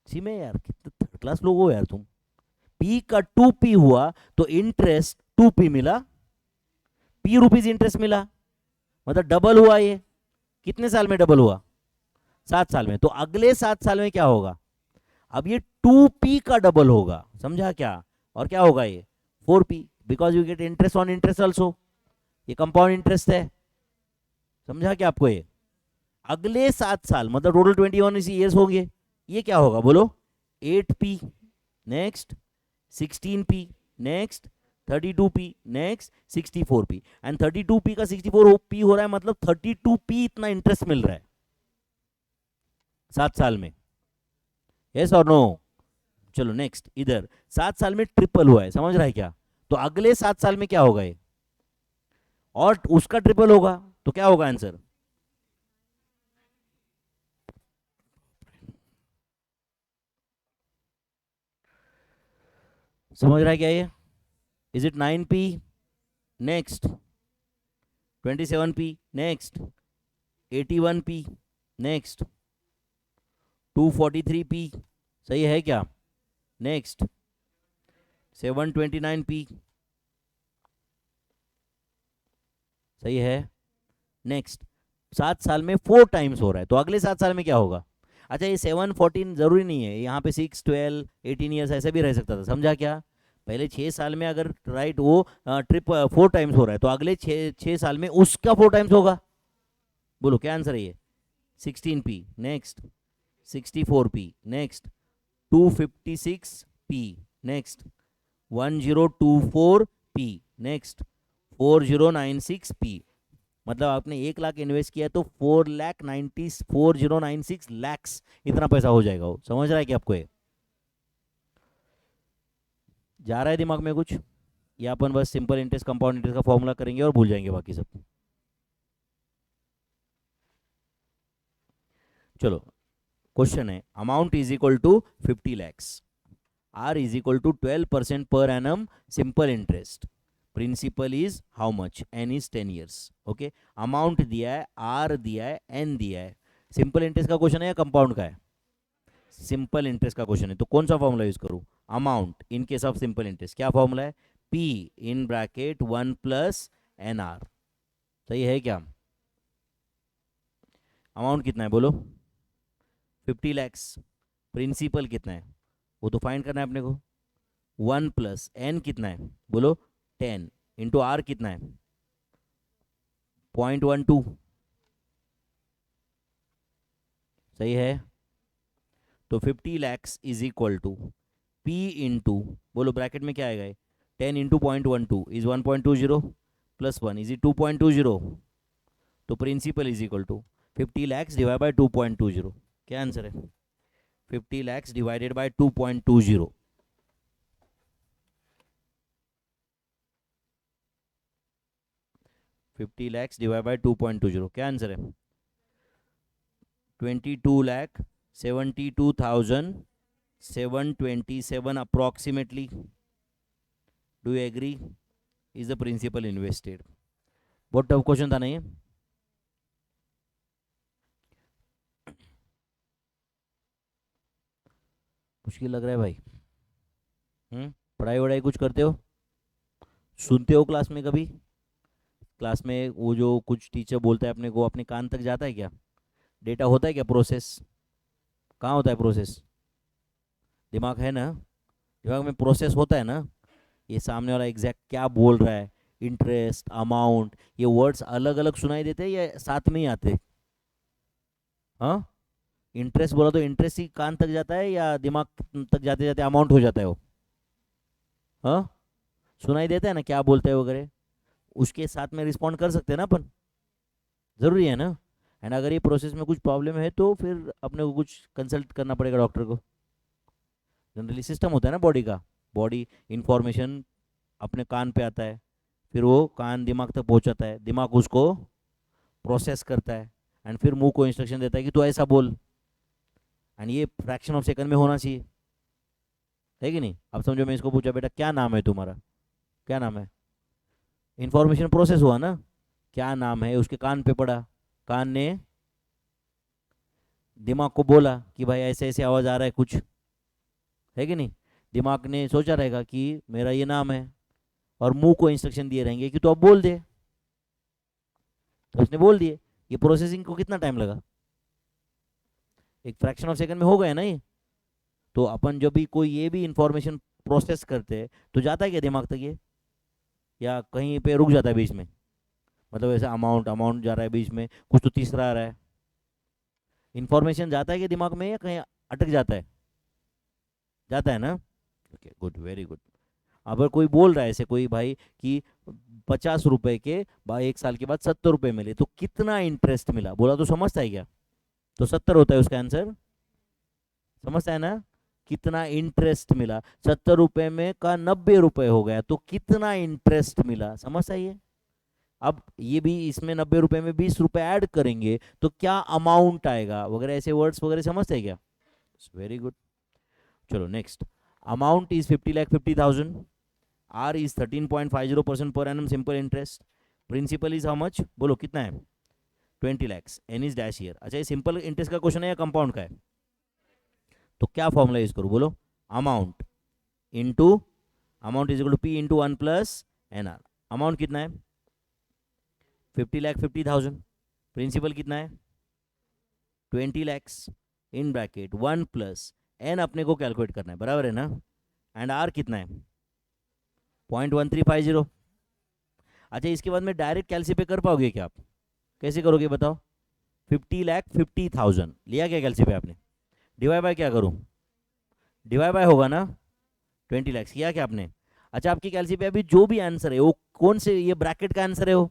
सी में यार कितने थर्ड क्लास लोग हो यार तुम। p का 2p हुआ तो इंटरेस्ट 2p मिला, p रुपीज इंटरेस्ट मिला, मतलब डबल हुआ। ये कितने साल में डबल हुआ? 7 साल में। तो अगले 7 साल में क्या होगा? अब ये 2p का डबल होगा, समझा क्या? और क्या होगा? ये 4p, because you get interest on interest also, ये कंपाउंड इंटरेस्ट है। समझा क्या आपको? ये अगले 7 साल मतलब टोटल 21 इसी ईयर्स होंगे, ये क्या होगा बोलो? 8p, next 16p, next 32p, next 64p। And 32p का 64p हो रहा है, मतलब 32p इतना इंटरेस्ट मिल रहा है 7 साल में। यस और नो? चलो नेक्स्ट, इधर 7 साल में ट्रिपल हुआ है, समझ रहा है क्या? तो अगले 7 साल में क्या होगा? ये और उसका ट्रिपल होगा, तो क्या होगा आंसर? समझ रहा है क्या ये? Is it 9p, next 27p, next 81p, next 243p, सही है क्या? नेक्स्ट 729p, सही है। नेक्स्ट 7 साल में 4 टाइम्स हो रहा है, तो अगले 7 साल में क्या होगा? अच्छा, ये 7 14 जरूरी नहीं है, यहाँ पे 6 12 18 ईयर्स ऐसे भी रह सकता था, समझा क्या? पहले 6 साल में अगर राइट वो ट्रिप 4 टाइम्स हो रहा है, तो अगले 6 साल में उसका 4 टाइम्स होगा। बोलो क्या आंसर है? ये 16p, next 64p, next 256p, next 1024p, next 4096p। मतलब आपने 1 लाख इन्वेस्ट किया तो 4096 लैक्स इतना पैसा हो जाएगा वो। समझ रहा है कि आपको ये? जा रहा है दिमाग में कुछ, या अपन बस सिंपल इंटरेस्ट कंपाउंड इंटरेस्ट का फॉर्मूला करेंगे और भूल जाएंगे बाकी सब? चलो, क्वेश्चन है amount is equal to 50 lakhs, R is equal to 12% per annum simple interest, principal is how much, N is 10 years। Okay, amount दिया है, आर दिया है, एन दिया है। सिंपल इंटरेस्ट का क्वेश्चन है या कंपाउंड का है? सिंपल इंटरेस्ट का क्वेश्चन है, तो कौन सा फॉर्मूला यूज करूं? Amount in case of simple interest क्या फॉर्मूला है? P in bracket 1 + NR। सही है क्या? अमाउंट कितना है बोलो? 50 lakhs। प्रिंसिपल कितना है वो तो फाइंड करना है अपने को। 1 + N कितना है बोलो? 10 इंटू आर कितना है? 0.12। सही है। तो 50 lakhs is equal to P into, बोलो ब्रैकेट में क्या आएगा? 10 इंटू 0.12 इज 1.20 प्लस 1 इज 2.20। तो principal is equal to 50 lakhs divide by 2.20। क्या आंसर है? 50 lakhs divided by 2.20। 50 lakhs divide by 2.20 क्या आंसर है? 22,72,727 approximately. Do you agree? Is the principal invested. बहुत टफ क्वेश्चन था नहीं है? मुश्किल लग रहा है भाई? पढ़ाई वढ़ाई कुछ करते हो? सुनते हो क्लास में कभी? क्लास में वो जो कुछ टीचर बोलता है अपने को, अपने कान तक जाता है क्या? डेटा होता है क्या? प्रोसेस कहाँ होता है? प्रोसेस दिमाग है ना? दिमाग में प्रोसेस होता है ना? ये सामने वाला एग्जैक्ट क्या बोल रहा है, इंटरेस्ट, अमाउंट, ये वर्ड्स अलग अलग सुनाई देते हैं या साथ में ही आते? हाँ, इंटरेस्ट बोला तो इंटरेस्ट ही कान तक जाता है या दिमाग तक जाते जाते अमाउंट हो जाता है वो? हाँ, सुनाई देता है ना क्या बोलते हैं वगैरह, उसके साथ में रिस्पॉन्ड कर सकते हैं ना अपन? ज़रूरी है ना? एंड अगर ये प्रोसेस में कुछ प्रॉब्लम है तो फिर अपने को कुछ कंसल्ट करना पड़ेगा डॉक्टर को। जनरली सिस्टम होता है ना बॉडी का, बॉडी इंफॉर्मेशन अपने कान पे आता है, फिर वो कान दिमाग तक पहुंचाता है, दिमाग उसको प्रोसेस करता है एंड फिर मुंह को इंस्ट्रक्शन देता है कि तू ऐसा बोल। एंड ये फ्रैक्शन ऑफ सेकंड में होना चाहिए, है कि नहीं? अब समझो मैं इसको पूछा बेटा क्या नाम है तुम्हारा, क्या नाम है? इंफॉर्मेशन प्रोसेस हुआ ना, क्या नाम है उसके कान पे पड़ा, कान ने दिमाग को बोला कि भाई ऐसे ऐसे आवाज़ आ रहा है कुछ, है कि नहीं? दिमाग ने सोचा रहेगा कि मेरा ये नाम है, और मुंह को इंस्ट्रक्शन दिए रहेंगे कि तू अब बोल दे, तो उसने बोल दिए। ये प्रोसेसिंग को कितना टाइम लगा? एक फ्रैक्शन ऑफ सेकंड में हो गया ना ये। तो अपन जब भी कोई ये भी इंफॉर्मेशन प्रोसेस करते हैं तो जाता है क्या दिमाग तक ये, या कहीं पे रुक जाता है बीच में? मतलब ऐसे अमाउंट अमाउंट जा रहा है बीच में, कुछ तो तीसरा आ रहा है, इंफॉर्मेशन जाता है कि दिमाग में या कहीं अटक जाता है? जाता है ना? Okay, good, very good. अगर कोई बोल रहा है ऐसे कोई भाई कि 50 रुपए के भाई 1 साल के बाद 70 रुपए मिले तो कितना इंटरेस्ट मिला, बोला तो समझता है क्या? तो 70 होता है उसका आंसर, समझता है ना? कितना इंटरेस्ट मिला, 70 रुपए में का 90 रुपए हो गया तो कितना इंटरेस्ट मिला, समझता है ये? अब ये भी इसमें 90 रुपए में 20 रुपए ऐड करेंगे तो क्या अमाउंट आएगा वगैरह, ऐसे वर्ड्स वगैरह समझते हैं क्या? Very good. चलो next, amount is 50,50,000, R is 13.50% per annum simple interest, principal is how much, बोलो कितना है? 20 lakhs, N is dash year. अच्छा, ये सिंपल इंटरेस्ट का क्वेश्चन है या कंपाउंड का है? तो क्या फॉर्मूला यूज करूँ बोलो? Amount into, amount is equal to P into 1 + NR। Amount कितना है? 50,50,000। प्रिंसिपल कितना है? 20 lakhs इन ब्रैकेट 1 + N अपने को कैलकुलेट करना है, बराबर है ना? एंड आर कितना है? 0.1350। अच्छा, इसके बाद में डायरेक्ट कैलसी पे कर पाओगे क्या आप? कैसे करोगे बताओ? 50,50,000 लिया क्या कैलसी पे आपने, डिवाइड बाय क्या करूं? डिवाइड बाय होगा ना, 20 lakhs किया क्या आपने? अच्छा, आपकी कैलसी पे अभी जो भी आंसर है वो कौन से ये ब्रैकेट का आंसर है वो?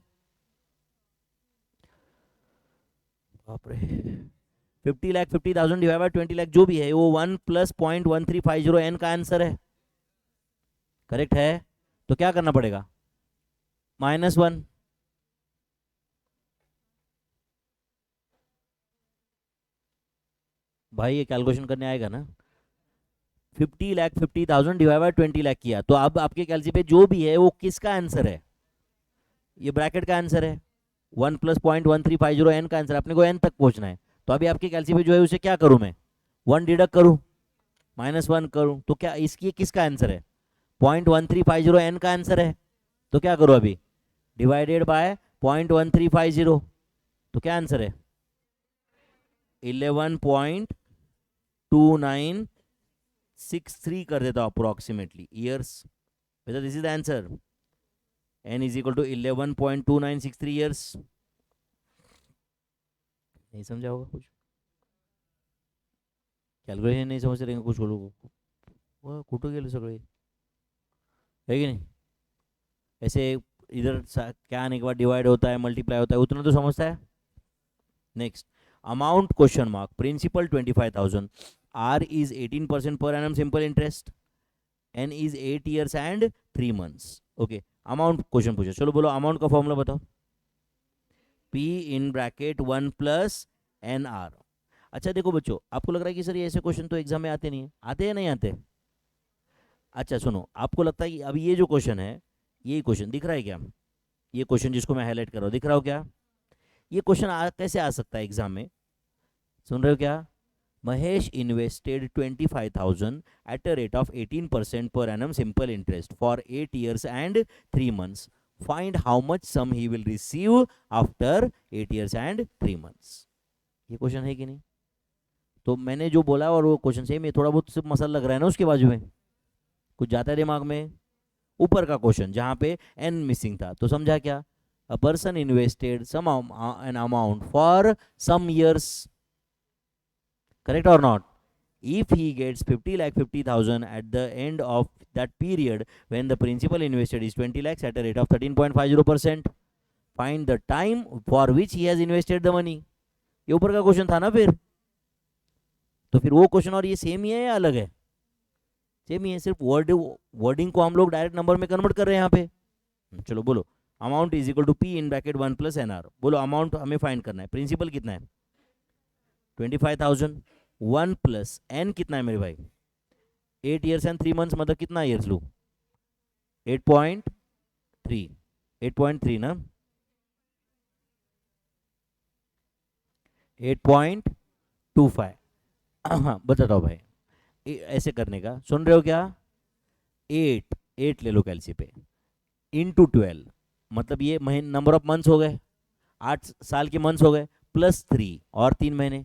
बाप रे, 50,50,000 डिवाइड बाय 20 लाख जो भी है वो 1 + 0.1350 एन का आंसर है। करेक्ट है? तो क्या करना पड़ेगा? -1। भाई ये कैलकुलेशन करने आएगा ना? 50,50,000 डिवाइड बाय 20 लाख किया, तो अब आपके कैलसी पे जो भी है वो किसका आंसर है? ये ब्रैकेट का आंसर है। 1+0.1350 एन का आंसर, अपने को एन तक पहुंचना है। तो अभी आपके कैलसी पे जो है उसे क्या करूं मैं? 1 डिडक्ट करूं, -1 करूं, तो क्या इसकी किसका आंसर है? 0.1350 एन का आंसर है। तो क्या करूं अभी? डिवाइडेड बाय 0.1350, तो क्या आंसर है? 11.2963 कर देता हूं approximately years. whether this is the answer, n is equal to 11.2963 years। नहीं समझा होगा कुछ, कैलकुलेशन नहीं समझ रहे कुछ लोगों को, कुठं गेले सगळे, है कि नहीं? ऐसे इधर क्या आने के बाद डिवाइड होता है, मल्टीप्लाई होता है, उतना तो समझता है। Next, amount question mark, principal 25,000, R is 18% per annum simple interest, N is 8 years and 3 months। Okay, amount question पूछो, चलो बोलो अमाउंट का फॉर्मूला बताओ। P in bracket 1+NR। अच्छा देखो बच्चों, आपको लग रहा है कि सर ये ऐसे क्वेश्चन तो एग्जाम में आते नहीं है, आते हैं नहीं आते? अच्छा सुनो, आपको लगता है कि अभी ये जो क्वेश्चन है, यही क्वेश्चन दिख रहा है क्या? ये क्वेश्चन जिसको मैं हाईलाइट कर रहा हूँ, दिख रहा हो क्या? ये क्वेश्चन कैसे आ सकता है एग्जाम में? सुन रहे हो क्या? Mahesh invested 25,000 at a rate of 18% per annum simple interest for 8 years and 3 months। Find how much sum he will receive after 8 years and 3 months। ये क्वेश्चन है कि नहीं? तो मैंने जो बोला और वो क्वेश्चन सेम है, थोड़ा बहुत सिर्फ मसल लग रहा है ना उसके बाजू में, कुछ जाता है दिमाग में? ऊपर का क्वेश्चन जहां पे एन मिसिंग था, तो समझा क्या? A person invested some an amount for some years, correct और not? If he gets 50,50,000 at the end of that period when the principal invested is 20 lakhs at a rate of 13.50%, find the time for which he has invested the money। ये ऊपर का क्वेश्चन था ना फिर? तो फिर वो क्वेश्चन और ये सेम ही है या अलग है? सेम ही है, सिर्फ वर्डिंग को हम लोग डायरेक्ट नंबर में कन्वर्ट कर रहे हैं यहाँ पे। चलो बोलो, amount is equal to P in bracket 1+NR। बोलो अमाउंट हमें फाइंड करना है, प्रिंसिपल कितना है? 25,000, 1+N कितना है मेरे भाई? 8 years and 3 months, मतलब कितना ईयर्स लू? 8.3, 8.3 ना, 8.25। हाँ बताता हूँ भाई, ऐसे करने का, सुन रहे हो क्या? 8 ले लो कैलसी पे, इंटू 12, मतलब ये नंबर ऑफ मंथ्स हो गए, 8 साल के मंथ्स हो गए, +3 और 3 महीने,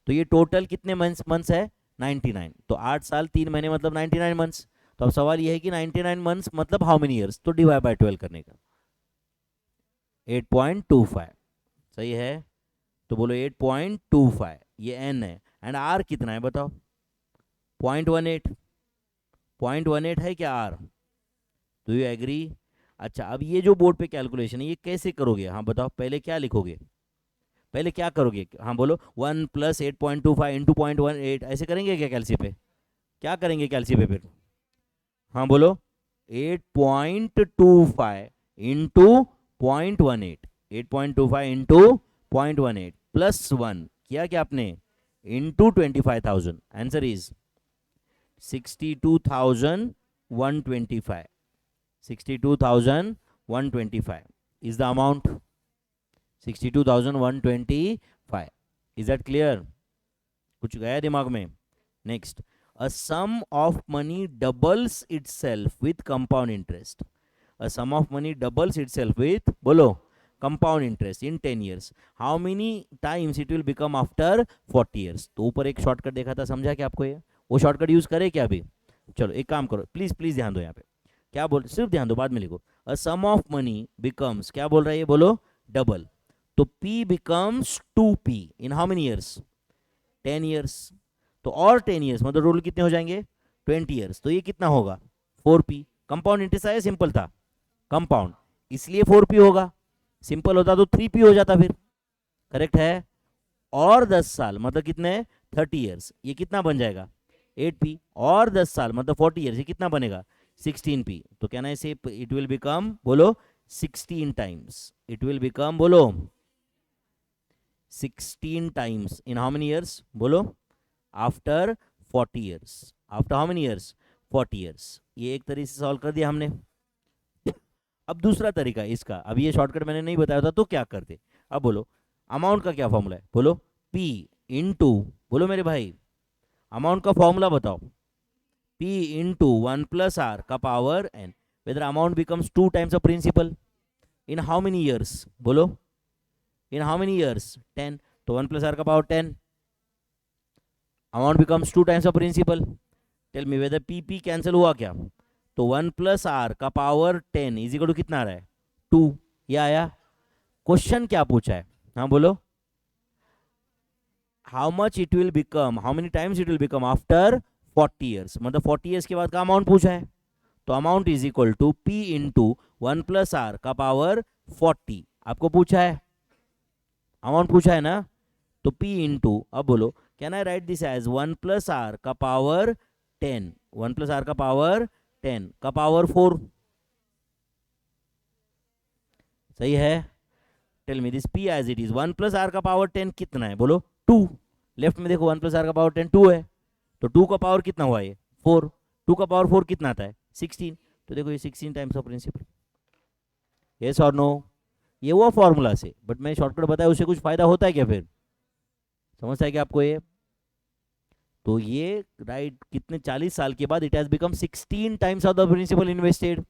तो ये टोटल कितने मंथ्स है? 99। तो 8 साल 3 महीने मतलब 99 मंथ्स। तो अब सवाल ये है कि 99 मंथ्स मतलब हाउ मेनी ईयर्स, तो डिवाइड बाय 12 करने का, 8.25 सही है? तो बोलो 8.25, ये एन है, एंड आर कितना है बताओ? 0.18, 0.18 है क्या आर? Do you agree? अच्छा, अब ये जो बोर्ड पे कैलकुलेशन है ये कैसे करोगे? हाँ बताओ, पहले क्या लिखोगे, पहले क्या करोगे? हाँ बोलो, 1+8.25 इंटू 0.18 ऐसे करेंगे क्या कैलसी पे? क्या करेंगे कैलसी पे फिर? हाँ बोलो, 8.25 इंटू 0.18, 8.25 इंटू 0.18 +1 किया क्या आपने? Into 25,000, answer is 62,125। 62,125 is the amount, 62,125। is that clear? कुछ गया दिमाग में? Next, a sum of money doubles itself with compound interest। a sum of money doubles itself with, बोलो, compound interest in 10 years। how many times it will become after 40 years? तो ऊपर एक शॉर्टकट देखा था, समझा क्या आपको? ये वो शॉर्टकट यूज करे क्या अभी? चलो एक काम करो, प्लीज प्लीज ध्यान दो यहाँ पे, क्या बोल, सिर्फ ध्यान दो, बाद में लिखो। अ सम ऑफ मनी बिकम्स, क्या बोल रहा है ये, बोलो, डबल। तो P becomes 2P in how many years? 10 years। तो और 10 years मतलब टोटल कितने हो जाएंगे? 20 years। तो ये कितना होगा? 4P। कंपाउंड इंटरेस्ट आया, सिंपल था, कंपाउंड, इसलिए 4P होगा। सिंपल होता तो 3P हो जाता फिर, करेक्ट है? और 10 साल मतलब कितने? 30 years, ये कितना बन जाएगा? 8P। और 10 साल मतलब 40 years, ये कितना बनेगा? 16p, तो कैन आई से इट विल बिकम, बोलो 16 टाइम्स, इट विल बिकम, बोलो 16 times in how many years, बोलो after 40 years, after how many years, 40 years. ये एक तरीके से सॉल्व कर दिया हमने। अब दूसरा तरीका इसका, अभी ये शॉर्टकट मैंने नहीं बताया था तो क्या करते। अब बोलो अमाउंट का क्या फॉर्मूला है, बोलो P इंटू, बोलो मेरे भाई अमाउंट का फॉर्मूला बताओ, P इंटू 1 प्लस आर का power n, whether amount becomes 2 times of principal in how many years, बोलो इन हाउ मेनी ईयर्स, 10, तो 1 प्लस आर का power 10, amount becomes 2 times of principal. Tell me whether p p cancel हुआ क्या, तो 1 प्लस आर का पावर 10 इज इक्वल टू कितना आ रहा है, 2, ये आया। क्वेश्चन क्या पूछा है, हाँ बोलो, how much it will become, how many times it will become after 40 years, मतलब 40 ईयर्स के बाद का अमाउंट पूछा है। तो amount is equal to P into 1 plus are का पावर 40, आपको पूछा है, अमाउंट पूछा है ना, तो P इंटू, अब बोलो can I write this as 1 plus are का पावर 10, 1 प्लस आर का पावर 10 का पावर 4, सही है। Tell me this P as it is 1 plus are का पावर 10 कितना है, बोलो 2, लेफ्ट में देखो 1 प्लस आर का पावर 10 2 है, तो 2 का पावर कितना हुआ ये 4, 2 का पावर 4 कितना आता है 16, तो देखो ये 16 टाइम्स ऑफ प्रिंसिपल, यस और नो। ये हुआ फॉर्मूला से, बट मैं शॉर्टकट बताया उससे कुछ फायदा होता है क्या, फिर समझता है क्या आपको ये, तो ये राइट कितने 40 साल के बाद it has become 16 times of the principal invested.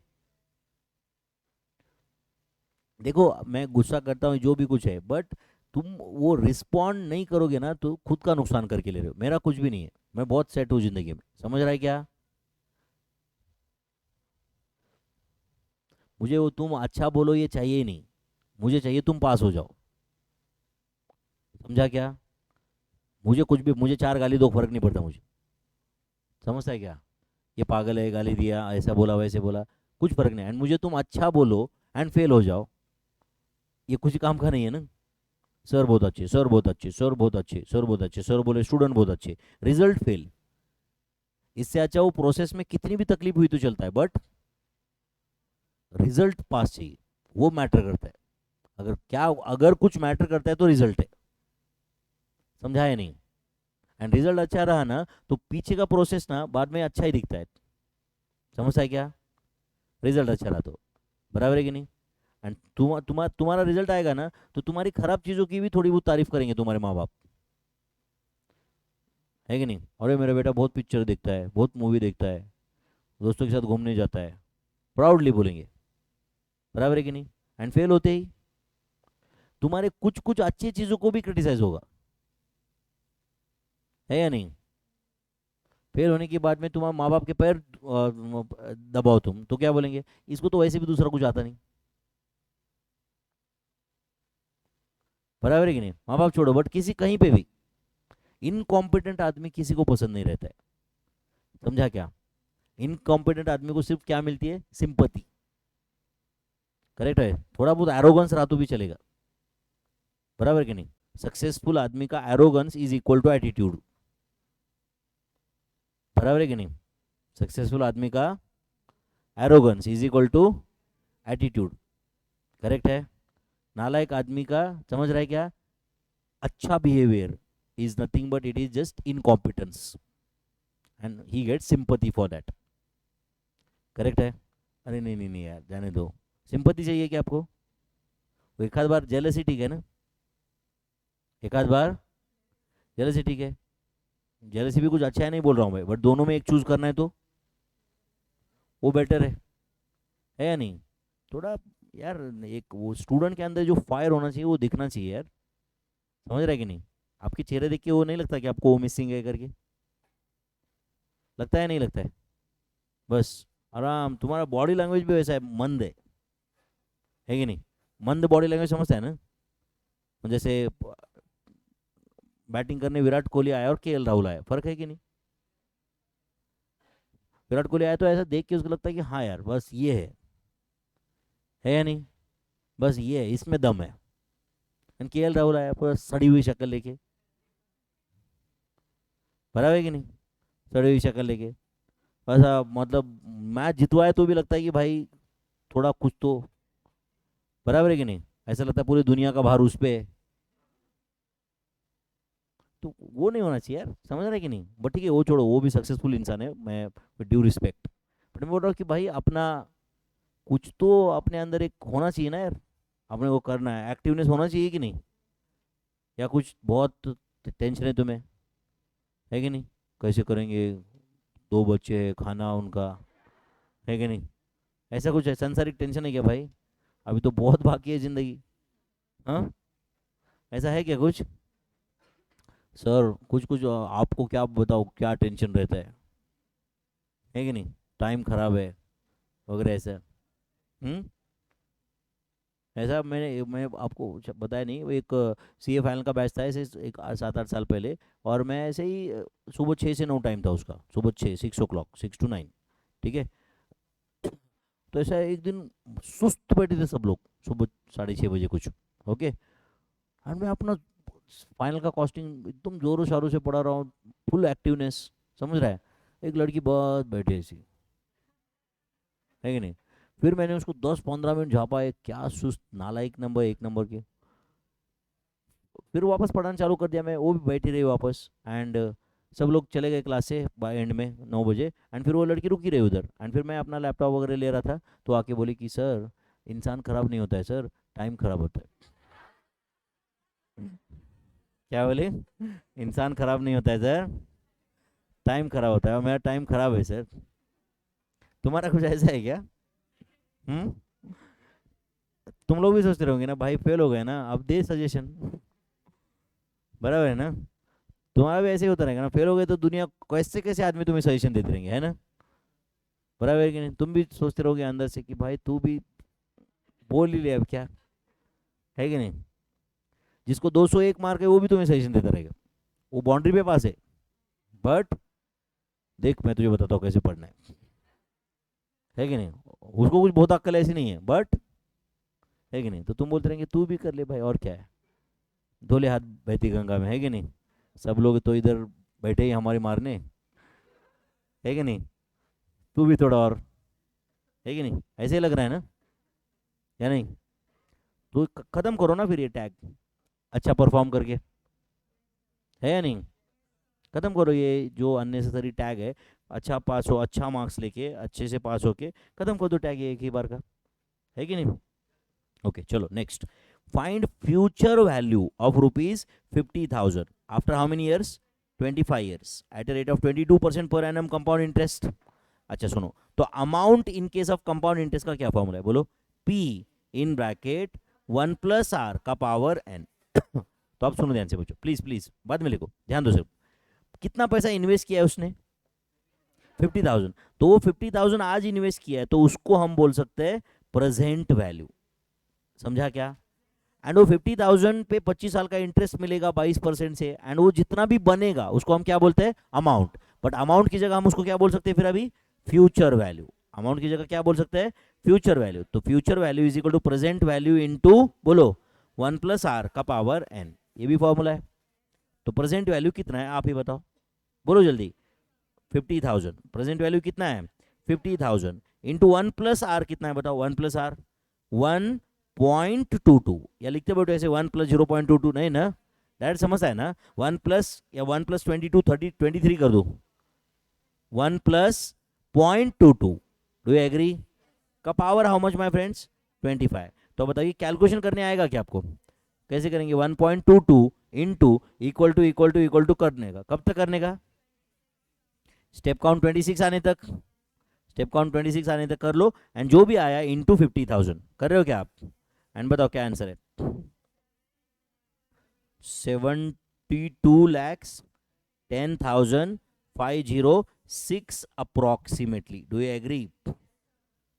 देखो मैं गुस्सा करता हूँ जो भी कुछ है, बट तुम वो रिस्पॉन्ड नहीं करोगे ना तो खुद का नुकसान करके ले रहे हो, मेरा कुछ भी नहीं है, मैं बहुत सेट हूँ जिंदगी में, समझ रहा है क्या। मुझे वो तुम अच्छा बोलो ये चाहिए ही नहीं, मुझे चाहिए तुम पास हो जाओ, समझा क्या। मुझे कुछ भी, मुझे 4 गाली दो फर्क नहीं पड़ता मुझे, समझता है क्या, ये पागल है गाली दिया ऐसा बोला वैसे बोला, कुछ फर्क नहीं, एंड मुझे तुम अच्छा बोलो एंड फेल हो जाओ, ये कुछ काम का नहीं है ना। सर बहुत अच्छे, सर बहुत अच्छे, सर बहुत अच्छे, सर बहुत अच्छे, सर बोले स्टूडेंट बहुत अच्छे, रिजल्ट फेल, इससे अच्छा वो प्रोसेस में कितनी भी तकलीफ हुई तो चलता है, बट रिजल्ट पास चाहिए, वो मैटर करता है। अगर क्या, अगर कुछ मैटर करता है तो रिजल्ट है, समझा है नहीं। एंड रिजल्ट अच्छा रहा ना तो पीछे का प्रोसेस ना बाद में अच्छा ही दिखता है, समझता है क्या, रिजल्ट अच्छा रहा तो, बराबर है कि नहीं। एंड तुम्हारा रिजल्ट आएगा ना तो तुम्हारी खराब चीज़ों की भी थोड़ी बहुत तारीफ करेंगे तुम्हारे माँ बाप, है कि नहीं। अरे मेरा बेटा बहुत पिक्चर देखता है, बहुत मूवी देखता है, दोस्तों के साथ घूमने जाता है, प्राउडली बोलेंगे, बराबर है कि नहीं। एंड फेल होते ही तुम्हारे कुछ कुछ अच्छी चीज़ों को भी क्रिटिसाइज होगा, है या नहीं। फेल होने के बाद में तुम्हारे माँ बाप के पैर दबाओ तुम तो क्या बोलेंगे, इसको तो वैसे भी दूसरा कुछ आता नहीं, बराबर है कि नहीं। माँ बाप छोड़ो, बट किसी कहीं पे भी इनकॉम्पिटेंट आदमी किसी को पसंद नहीं रहता है, समझा क्या। इनकॉम्पिटेंट आदमी को सिर्फ क्या मिलती है, सिंपति, करेक्ट है, थोड़ा बहुत एरोगेंस रहा तो भी चलेगा, बराबर कि नहीं। सक्सेसफुल आदमी का arrogance is equal to attitude, बराबर है कि नहीं। सक्सेसफुल आदमी का arrogance is equal to attitude, correct है। नालायक आदमी का, समझ रहा है क्या, अच्छा behaviour is nothing but it is just incompetence and he get sympathy for that, correct है। अरे नहीं नहीं नहीं यार जाने दो, सिंपथी चाहिए क्या आपको, एक आध बार जेलसी ठीक है ना, एक आध बार जेलसी ठीक है, जेलसी भी कुछ अच्छा है नहीं बोल रहा हूँ मैं, बट दोनों में एक चूज करना है तो वो बेटर है या नहीं। थोड़ा यार, एक वो स्टूडेंट के अंदर जो फायर होना चाहिए वो दिखना चाहिए यार, समझ रहे कि नहीं। आपके चेहरे देख के वो नहीं लगता कि आपको वो मिसिंग है करके, लगता है नहीं लगता है, बस आराम, तुम्हारा बॉडी लैंग्वेज भी वैसा है, मंद है कि नहीं। मंद बॉडी लैंग्वेज समझता है ना, जैसे बैटिंग करने विराट कोहली आया और केएल राहुल आया, फर्क है कि नहीं। विराट कोहली आया तो ऐसा देख के उसको लगता है कि हाँ यार बस ये है या नहीं, बस ये है, इसमें दम है। केएल राहुल आया पूरा सड़ी हुई शक्ल लेके, बराबर है कि नहीं, सड़ी हुई शक्ल लेके, ऐसा मतलब मैच जितवाए तो भी लगता है कि भाई थोड़ा कुछ तो बराबर है कि नहीं, ऐसा लगता है पूरी दुनिया का भार उस पे है। तो वो नहीं होना चाहिए यार, समझ रहे हैं कि नहीं। बट ठीक है, वो छोड़ो, वो भी सक्सेसफुल इंसान है, मैं ड्यू रिस्पेक्ट। बट मैं बोल रहा हूँ कि भाई अपना कुछ तो अपने अंदर एक होना चाहिए ना यार, अपने को करना है, एक्टिवनेस होना चाहिए कि नहीं। या कुछ बहुत टेंशन है तुम्हें, है कि नहीं, कैसे करेंगे, दो बच्चे हैं, खाना उनका, है कि नहीं, ऐसा कुछ है, संसारिक टेंशन है क्या भाई, अभी तो बहुत बाकी है जिंदगी। हाँ, ऐसा है क्या कुछ। सर कुछ कुछ आपको क्या बताओ, क्या टेंशन रहता है कि नहीं, टाइम खराब है वगैरह ऐसा। हम्म। ऐसा मैं आपको बताया नहीं, वो एक सीए फाइनल का बैच था ऐसे, एक 7-8 साल पहले। और मैं ऐसे ही सुबह 6 से 9 टाइम था उसका, सुबह 6, 6 o'clock, 6 to 9। ठीक है। तो ऐसा एक दिन सुस्त बैठे थे सब लोग, सुबह 6:30 बजे कुछ। ओके। एंड मैं अपना फाइनल का कॉस्टिंग एकदम जोरों शारों से पढ़ा रहा हूँ, फुल एक्टिवनेस, समझ रहा है। एक लड़की बस बैठी ऐसी, है कि नहीं। फिर मैंने उसको 10-15 मिनट झापा, है क्या सुस्त नालायक नंबर, एक नंबर के। फिर वापस पढ़ाना चालू कर दिया मैं, वो भी बैठी रही वापस। एंड सब लोग चले गए क्लास से बाय एंड में 9 बजे। एंड फिर वो लड़की रुकी रही उधर। एंड फिर मैं अपना लैपटॉप वगैरह ले रहा था, तो आके बोली कि सर, इंसान खराब नहीं होता है सर, टाइम खराब होता है। क्या बोले, इंसान खराब नहीं होता है सर, टाइम खराब होता है, और मेरा टाइम खराब है सर। तुम्हारा कुछ ऐसा है क्या। हम्म। तुम लोग भी सोचते रहोगे ना भाई, फेल हो गए ना, अब दे सजेशन, बराबर है ना। तुम्हारा भी ऐसे ही होता रहेगा ना, फेल हो गए तो दुनिया कैसे कैसे आदमी तुम्हें सजेशन देते रहेंगे, है ना। बराबर है कि नहीं, तुम भी सोचते रहोगे अंदर से कि भाई तू भी बोल ही ले अब क्या, है कि नहीं। जिसको 201 मार्क है वो भी तुम्हें सजेशन देता रहेगा, वो बाउंड्री पे पास है। बट देख मैं तुझे बताता हूँ कैसे पढ़ना है कि नहीं। उसको कुछ बहुत अक्ल ऐसी नहीं है, बट है कि नहीं, तो तुम बोलते रहेंगे तू भी कर ले भाई, और क्या है, धोले हाथ बहती गंगा में, है कि नहीं। सब लोग तो इधर बैठे ही हमारे मारने, है कि नहीं, तू भी थोड़ा और, है कि नहीं, ऐसे ही लग रहा है ना, या नहीं। तो खत्म करो ना फिर ये टैग, अच्छा परफॉर्म करके, है या नहीं। खत्म करो ये जो अननेसेसरी टैग है। अच्छा पास हो, अच्छा मार्क्स लेके अच्छे से पास होके खत्म कर दो टैग ये एक ही बार का, है कि नहीं। ओके चलो next. Find future value of rupees 50,000 after how many years, 25 years, eight a rate of 22% per annum compound interest. अच्छा सुनो, तो amount in case of compound interest का क्या फॉर्मूला है बोलो। पी इन ब्रैकेट 1 + r का पावर n। तो आप सुनो ध्यान से, पूछो प्लीज प्लीज, बाद में लिखो, ध्यान दो सिर्फ। कितना पैसा इन्वेस्ट किया है उसने, 50,000। तो वो 50,000 आज इन्वेस्ट किया है, तो उसको हम बोल सकते हैं प्रेजेंट वैल्यू। समझा क्या। एंड वो 50,000 पे 25 साल का इंटरेस्ट मिलेगा 22% से, एंड वो जितना भी बनेगा उसको हम क्या बोलते हैं, अमाउंट। बट अमाउंट की जगह हम उसको क्या बोल सकते हैं फिर अभी, फ्यूचर वैल्यू। अमाउंट की जगह क्या बोल सकते हैं, फ्यूचर वैल्यू। तो future value is equal to present value into बोलो 1 + r का पावर n, ये भी फॉर्मूला है। तो प्रेजेंट वैल्यू कितना है आप ही बताओ, बोलो जल्दी। 50,000 प्रेजेंट वैल्यू कितना है, 50,000 इंटू 1 + r कितना है बताओ, 1 + r 1.22, या लिखते बैठो ऐसे 1 + 0.22 नहीं ना, डायरेक्ट समझता है ना। 1 + या 1 + 22 30 23 कर दो, 1 + 0.22, डू यू एग्री। का power how much my friends, 25। तो बताइए कैलकुलेशन करने आएगा क्या आपको, कैसे करेंगे, 1.22 इंटू इक्वल टू करने का, कब तक करने का, स्टेप काउंट 26 आने तक, स्टेप काउंट 26 आने तक कर लो। एंड जो भी आया इंटू 50,000 कर रहे हो क्या आप, एंड बताओ क्या आंसर है। 72,10,506 अप्रोक्सीमेटली, डू यू एग्री।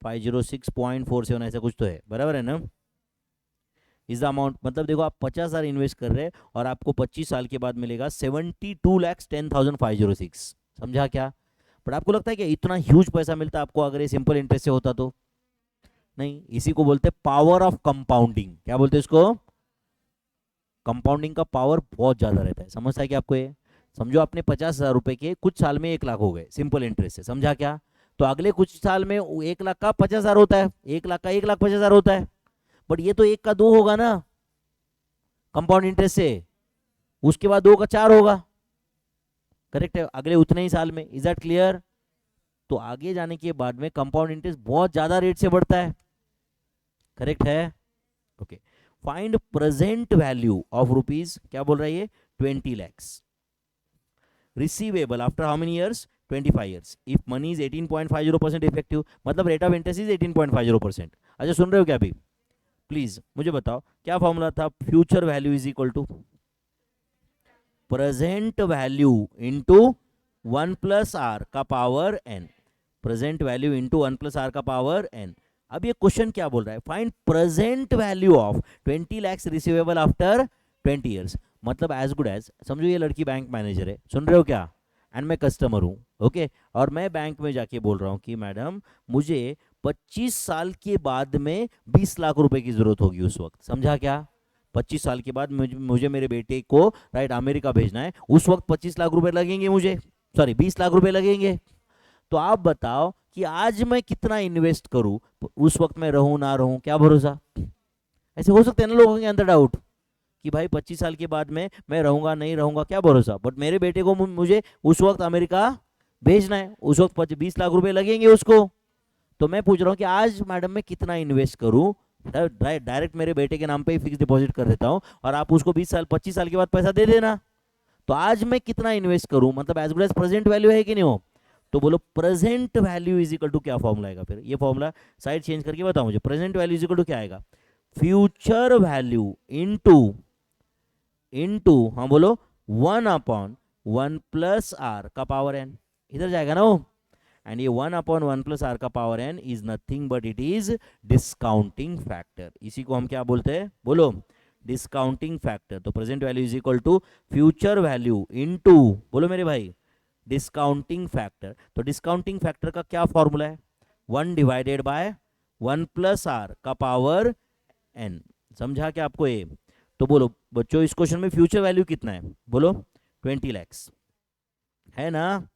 506.47 ऐसा कुछ तो है, बराबर है ना। इज द अमाउंट, मतलब देखो आप 50,000 इन्वेस्ट कर रहे हैं और आपको 25 साल के बाद मिलेगा 72,10,506। समझा क्या। बट आपको लगता है कि इतना ह्यूज पैसा मिलता आपको अगर ये सिंपल इंटरेस्ट से होता तो, नहीं। इसी को बोलते हैं पावर ऑफ कंपाउंडिंग, क्या बोलते हैं इसको, कंपाउंडिंग का पावर बहुत ज्यादा रहता है, समझता है कि आपको ये। समझो आपने 50,000 रुपए के कुछ साल में 1 लाख हो गए सिंपल इंटरेस्ट से, समझा क्या? तो अगले कुछ साल में 1 लाख का 50,000 होता है, 1 लाख का 1,50,000 होता है, बट ये तो 1 का 2 होगा ना कंपाउंड इंटरेस्ट से, उसके बाद 2 का 4 होगा, करेक्ट है, अगले उतने ही साल में। Is that clear? तो आगे जाने के बाद में कंपाउंड इंटरेस्ट बहुत ज्यादा रेट से बढ़ता है, करेक्ट है? Okay, find present value of rupees, क्या बोल रहा है ये, 20 lakhs receivable after how many years, 25 years, if money is 18.50% effective, मतलब रेट ऑफ इंटरेस्ट इज 18.50%। अच्छा सुन रहे हो क्या अभी? प्लीज मुझे बताओ क्या फॉर्मूला था, future value is equal to present value into 1 plus are का power N, present value into 1 plus are का पावर एन। अब ये क्वेश्चन क्या बोल रहा है, find present value of 20 lakhs receivable after 20 years, मतलब एज गुड एज, समझो ये लड़की बैंक मैनेजर है, सुन रहे हो क्या, एंड मैं कस्टमर हूँ, ओके, और मैं बैंक में जाके बोल रहा हूँ कि मैडम मुझे 25 साल के बाद में 20 लाख रुपए की जरूरत होगी उस वक्त, समझा क्या? 25 साल के बाद मुझे मेरे बेटे को राइट अमेरिका भेजना है, उस वक्त 25 लाख रुपए लगेंगे मुझे, सॉरी 20 लाख रुपए लगेंगे। तो आप बताओ कि आज मैं कितना इन्वेस्ट करूं, उस वक्त मैं रहूं ना रहूं, क्या भरोसा? ऐसे हो सकते हैं ना लोगों के अंदर डाउट कि भाई 25 साल के बाद में मैं रहूंगा नहीं रहूंगा, क्या भरोसा, बट मेरे बेटे को मुझे उस वक्त अमेरिका भेजना है, उस वक्त 20 लाख रुपए लगेंगे उसको। तो मैं पूछ रहा हूँ कि आज मैडम मैं कितना इन्वेस्ट करूं, डायरेक्ट मेरे बेटे के नाम पे ही फिक्स डिपॉजिट कर देता हूं और आप उसको 20 साल 25 साल के बाद पैसा दे देना। तो आज मैं कितना इन्वेस्ट करूं, मतलब as good as present value है कि नहीं हो? तो बोलो present value is equal to क्या फॉर्मूला आएगा, फिर ये फॉर्मूला साइड चेंज करके बताओ मुझे, present value is equal to क्या आएगा, फ्यूचर वैल्यू इनटू हाँ बोलो 1/1 प्लस आर का पावर एन, इधर जाएगा ना वो, एंड ये 1/1 प्लस आर का power n is nothing but it is discounting factor, इसी को हम क्या बोलते हैं, बोलो डिस्काउंटिंग फैक्टर। तो present value is equal to future value into, बोलो मेरे भाई, डिस्काउंटिंग फैक्टर। तो डिस्काउंटिंग फैक्टर का क्या फॉर्मूला है, 1 डिवाइडेड बाय 1 प्लस आर का पावर एन, समझा क्या आपको ये? तो बोलो बच्चों इस क्वेश्चन में फ्यूचर वैल्यू कितना है, बोलो 20 lakhs है ना।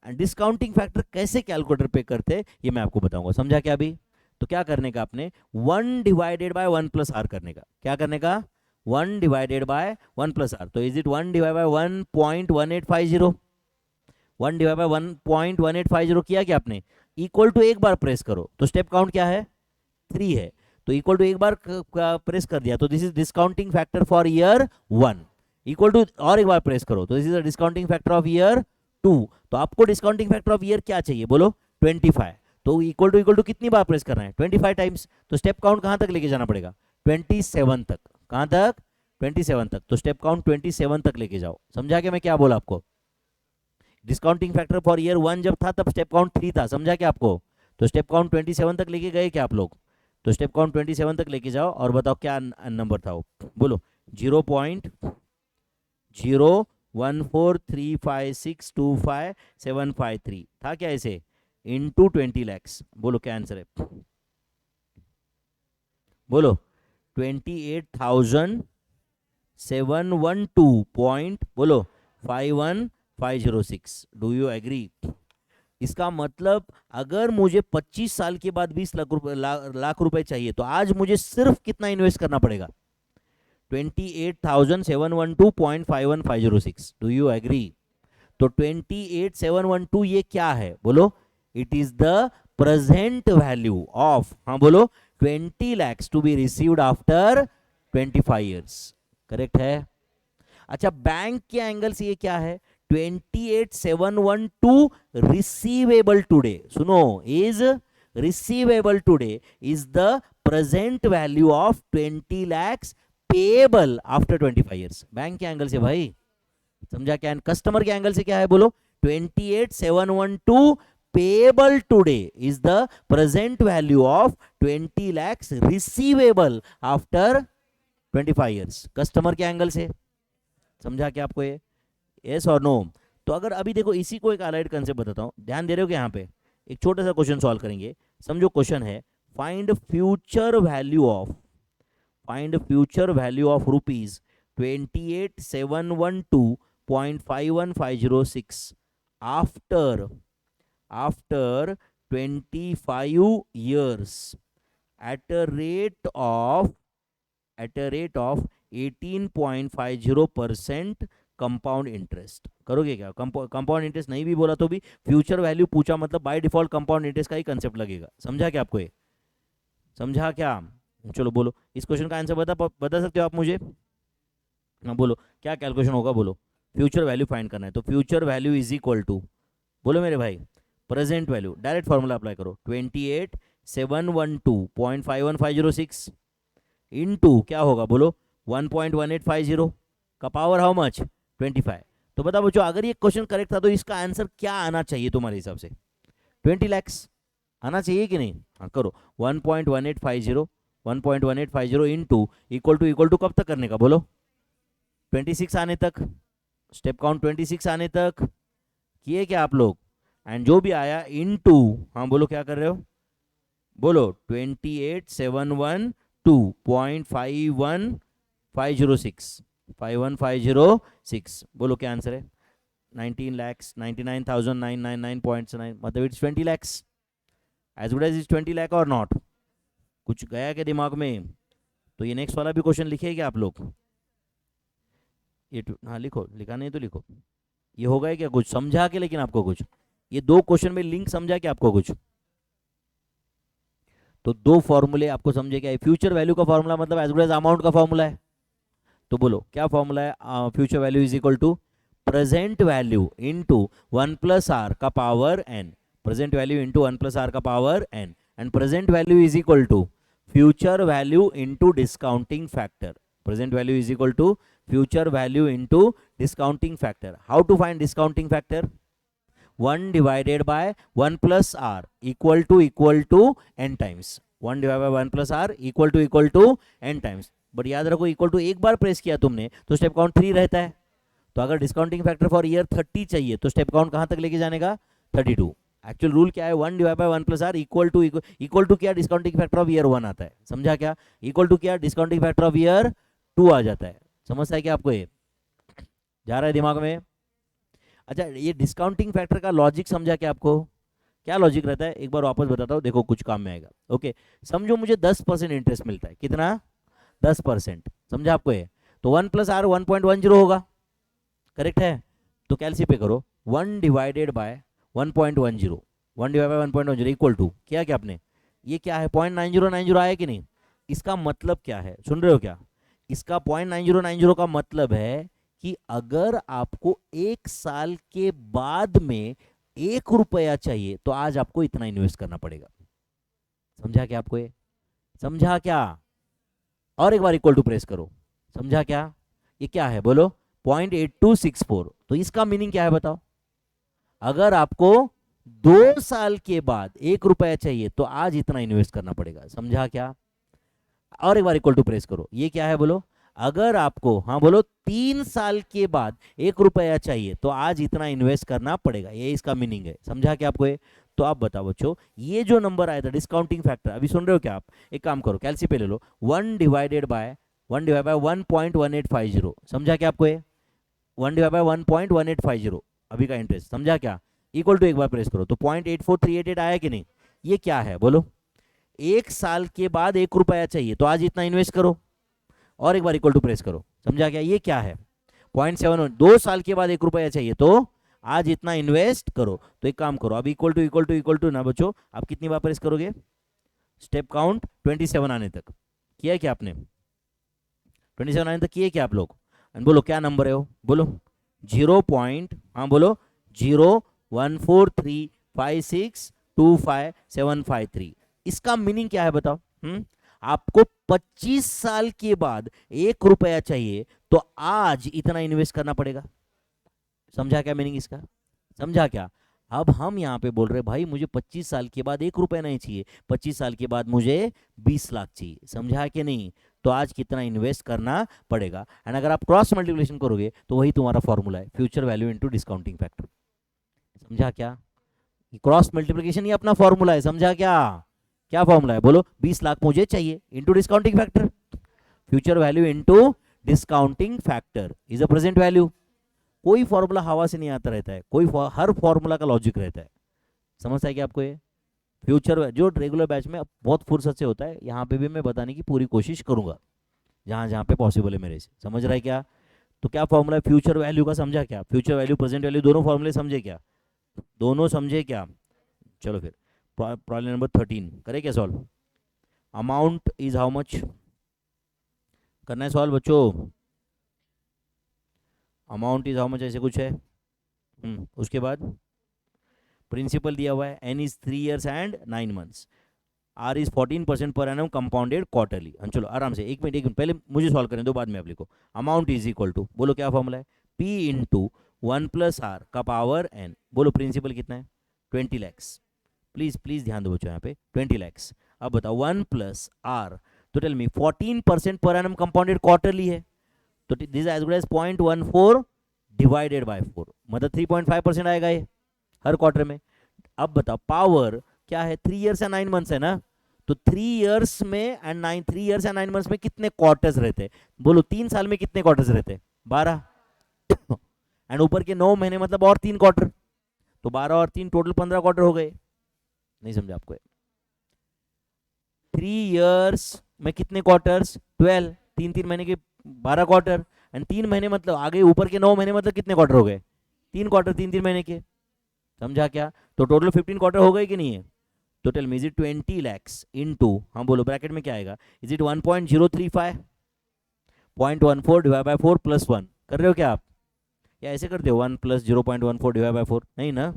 एंड डिस्काउंटिंग फैक्टर कैसे कैलकुलेटर पे करते हैं ये मैं आपको बताऊंगा, समझा क्या अभी? तो क्या करने का आपने, 1 डिवाइडेड बाय 1 प्लस आर करने का, क्या करने का, 1 डिवाइडेड बाय 1 प्लस आर। तो is it 1 divide bye 1.1850, 1 divide bye 1.1850 किया क्या आपने, इक्वल टू एक बार प्रेस करो, तो स्टेप काउंट क्या है, 3 है, तो इक्वल टू एक बार प्रेस कर दिया, तो this is discounting factor for year 1, equal to और एक बार प्रेस करो तो this is discounting factor of year 2। तो आपको डिस्काउंटिंग फैक्टर ऑफ ईयर क्या चाहिए, बोलो 25, तो इक्वल टू कितनी बार प्रेस करना है, 25 टाइम्स, तो स्टेप काउंट कहां तक लेके जाना पड़ेगा, 27 तक, कहां तक, 27 तक, तो स्टेप काउंट 27 तक लेके जाओ, समझा क्या मैं क्या बोला आपको? डिस्काउंटिंग फैक्टर फॉर ईयर 1 जब था तब स्टेप काउंट 3 था, समझा क्या आपको? तो स्टेप काउंट 27 तक लेके गए क्या आप लोग? तो स्टेप काउंट 27 तक लेके जाओ और बताओ क्या नंबर था वो, बोलो 0.01435625753 था क्या ऐसे, इनटू 20 lakhs, बोलो क्या आंसर है, बोलो 28,712 पॉइंट, बोलो 51506, डू यू एग्री? इसका मतलब अगर मुझे 25 साल के बाद 20 लाख रुपए चाहिए तो आज मुझे सिर्फ कितना इन्वेस्ट करना पड़ेगा, 28,712.51506, डू यू एग्री? तो 28,712 ये क्या है, बोलो it is the present value of, हाँ बोलो 20 lakhs to be received after 25 years, correct है? अच्छा बैंक के एंगल से ये क्या है, 28,712 रिसीवेबल टुडे, सुनो is receivable today is the present value of 20 lakhs payable after 25 years, bank के एंगल से भाई, समझा क्या? कस्टमर के एंगल से क्या है, बोलो 28,712 payable today is the present value of 20 lakhs receivable after 25 years, customer के एंगल से, समझा क्या आपको ये, यस और नो? तो अगर अभी देखो इसी को एक अलाइड कंसेप्ट बताता हूं, ध्यान दे रहे हो कि यहाँ पे एक छोटा सा क्वेश्चन सॉल्व करेंगे, समझो क्वेश्चन है find future value of rupees 28,712 0.51506 after 25 years at a rate of 18.50% compound interest. करोगे क्या? कंपाउंड इंटरेस्ट नहीं भी बोला तो भी फ्यूचर वैल्यू पूछा मतलब बाय डिफॉल्ट कंपाउंड इंटरेस्ट का ही कंसेप्ट लगेगा। समझा क्या आपको ये? समझा क्या? चलो बोलो, इस क्वेश्चन का आंसर बता सकते हो आप मुझे? हाँ बोलो, क्या कैलकुलेशन होगा बोलो। फ्यूचर वैल्यू फाइंड करना है तो future value is equal to, बोलो मेरे भाई, present value, direct formula apply करो, 28,712.51506 इनटू क्या होगा बोलो, 1.1850 का पावर हाउ मच, 25। तो बताओ बच्चों, अगर ये क्वेश्चन करेक्ट था तो इसका आंसर क्या आना चाहिए तुम्हारे हिसाब से? 20 लैक्स आना चाहिए कि नहीं? हाँ करो, 1.1850 इनटू इक्वल टू कब तक करने का बोलो? 26 आने तक, स्टेप काउंट 26 आने तक किए क्या आप लोग? एंड जो भी आया इनटू, हाँ बोलो क्या कर रहे हो, बोलो 28,712.51506 बोलो क्या आंसर है? 19,99,999.9, मतलब it's 20 lakhs. As good as is 20 lakh और नॉट? कुछ गया क्या दिमाग में? तो ये नेक्स्ट वाला भी क्वेश्चन लिखे क्या आप लोग? ये हाँ लिखो, लिखा नहीं तो लिखो। ये होगा क्या कुछ समझा के? लेकिन आपको कुछ ये दो क्वेश्चन में लिंक समझा क्या आपको कुछ? तो दो फॉर्मूले आपको समझे क्या? फ्यूचर वैल्यू का फॉर्मूला मतलब एज गुड एज अमाउंट का फॉर्मूला है। तो बोलो क्या फॉर्मूला है? Future value is equal to present value into 1 plus are का power N, present value into 1 plus are का power N, and present value is equal to future value into discounting factor. Present value is equal to future value into discounting factor. How to find discounting factor? 1 divided by 1 plus r equal to n times, 1 divided by 1 plus r equal to n times। But याद रखो, इक्वल टू एक बार प्रेस किया तुमने तो स्टेप काउंट 3 रहता है। तो अगर डिस्काउंटिंग फैक्टर फॉर ईयर 30 चाहिए तो स्टेप काउंट कहां तक लेके जाने का? 32। एक्चुअल रूल क्या है? 1 divide by 1 plus are equal to क्या? डिस्काउंटिंग फैक्टर ऑफ ईयर 1 आता है। समझा क्या? इक्वल टू क्या? डिस्काउंटिंग फैक्टर ऑफ ईयर 2 आ जाता है। समझता है क्या आपको? ये जा रहा है दिमाग में? अच्छा, ये डिस्काउंटिंग फैक्टर का लॉजिक समझा क्या आपको? क्या लॉजिक रहता है एक बार वापस बताता हूँ, देखो कुछ काम में आएगा। ओके, समझो मुझे 10% इंटरेस्ट मिलता है। कितना? 10%। समझा आपको ये? तो 1 प्लस आर 1.10 होगा, करेक्ट है? तो कैलसी पे करो, 1 divided by 1.10, 1 divide by 1.10 equal to किया क्या आपने? ये क्या है? 0.9090 आया कि नहीं? इसका मतलब क्या है, सुन रहे हो क्या? इसका 0.9090 का मतलब है कि अगर आपको 1 साल के बाद में 1 रुपया चाहिए तो आज आपको इतना इन्वेस्ट करना पड़ेगा। समझा क्या आपको ये? समझा क्या? और एक बार इक्वल टू प्रेस करो। समझा क्या? ये क्या है बोलो? 0.8264। तो इसका मीनिंग क्या है बताओ? अगर आपको 2 साल के बाद 1 रुपया चाहिए तो आज इतना इन्वेस्ट करना पड़ेगा। समझा क्या? और एक बार इक्वल टू प्रेस करो। ये क्या है बोलो? अगर आपको, हाँ बोलो, 3 साल के बाद 1 रुपया चाहिए तो आज इतना इन्वेस्ट करना पड़ेगा। ये इसका मीनिंग है। समझा क्या आपको ये? तो आप बताओ बच्चों, ये जो नंबर आया था डिस्काउंटिंग फैक्टर, अभी सुन रहे हो क्या आप? एक काम करो, कैलसी पे ले लो, 1 डिवाइडेड बाय 1.1850। समझा क्या आपको ये? 1 डिवाइड बाय 1.1850 अभी का इंटरेस्ट। समझा क्या? इक्वल टू एक बार प्रेस करो तो 0.84388 आया कि नहीं? ये क्या है बोलो? 1 साल के बाद 1 रुपया चाहिए तो आज इतना इन्वेस्ट करो। और एक बार इक्वल टू प्रेस करो। समझा क्या? ये क्या है? 0.71। 2 साल के बाद 1 रुपया चाहिए तो आज इतना इन्वेस्ट करो। तो एक काम करो, अब इक्वल टू ना बच्चों, आप कितनी बार प्रेस करोगे? स्टेप काउंट 27 आने तक। किया क्या आपने? 27 आने तक किए क्या आप लोग? बोलो क्या नंबर है वो? बोलो 0. हाँ बोलो 0.1435625,753। इसका मीनिंग क्या है बताओ? आपको 25 साल के बाद 1 रुपया चाहिए तो आज इतना इन्वेस्ट करना पड़ेगा। समझा क्या मीनिंग इसका? समझा क्या? अब हम यहां पे बोल रहे भाई मुझे 25 साल के बाद 1 रुपया नहीं चाहिए, 25 साल के बाद मुझे 20 लाख चाहिए। समझा कि नहीं? तो आज कितना इन्वेस्ट करना पड़ेगा। एंड अगर आप क्रॉस मल्टीप्लिकेशन करोगे तो वही तुम्हारा फॉर्मूला है, future value into discounting factor. समझा क्या? क्रॉस मल्टीप्लिकेशन ही अपना फॉर्मूला है। समझा क्या? क्या फॉर्मूला है बोलो? 20 लाख मुझे चाहिए into discounting factor, future value into discounting factor is a present value. कोई फॉर्मूला हवा से नहीं आता रहता है, हर फॉर्मूला का लॉजिक रहता है। समझता है क्या आपको ये? फ्यूचर जो रेगुलर बैच में बहुत फुर्सत से होता है, यहाँ पे भी मैं बताने की पूरी कोशिश करूंगा जहाँ जहाँ पे पॉसिबल है मेरे से। समझ रहा है क्या? तो क्या फॉर्मूला है फ्यूचर वैल्यू का, समझा क्या? फ्यूचर वैल्यू प्रेजेंट वैल्यू दोनों फॉर्मूले समझे क्या? दोनों समझे क्या? चलो फिर प्रॉब्लम नंबर 13 करें क्या solve? Amount is how much? करना है सॉल्व बच्चों? अमाउंट इज हाउ मच ऐसे कुछ है। उसके बाद प्रिंसिपल दिया हुआ है, n is 3 years and 9 months, r is 14% per annum compounded quarterly. चलो आराम से, एक मिनट पहले मुझे सॉल्व करें दो, बाद में आप लिखो। अमाउंट इज इक्वल टू, बोलो क्या फॉर्मूला है? पी इंटू 1+r का पावर n। बोलो प्रिंसिपल कितना है? 20 lakhs। प्लीज प्लीज ध्यान दो बच्चों, यहाँ पे 20 lakhs। अब बताओ 1+r, तो टेल मी 14% पर एनम कंपाउंडेड क्वार्टरली है, तो this as good as 0.14 divided by 4, मतलब 3.5% आएगा ये हर क्वार्टर में। अब बताओ पावर क्या है? 3 years and 9 months है ना, तो 3 years में एंड 3 years and 9 months में कितने क्वार्टर्स रहते? बोलो 3 साल में कितने क्वार्टर्स रहते? 12। एंड ऊपर के 9 महीने मतलब और 3 क्वार्टर, तो 12 और 3 टोटल 15 क्वार्टर हो गए। नहीं समझा आपको? 3 years में कितने क्वार्टर्स? 12, 3 महीने के 12 क्वार्टर, एंड 3 महीने मतलब आगे ऊपर के 9 महीने मतलब कितने क्वार्टर हो गए? 3 क्वार्टर 3 महीने के। समझा क्या? तो टोटल 15 क्वार्टर हो गए कि नहीं है? तो tell me is it 20 lakhs into, हाँ बोलो ब्रैकेट में क्या आएगा? Is it 1.035, 0.14 divide by 4 plus 1? कर रहे हो क्या आप, या ऐसे करते हो 1 + 0.14 डिवाइड बाय 4? नहीं ना,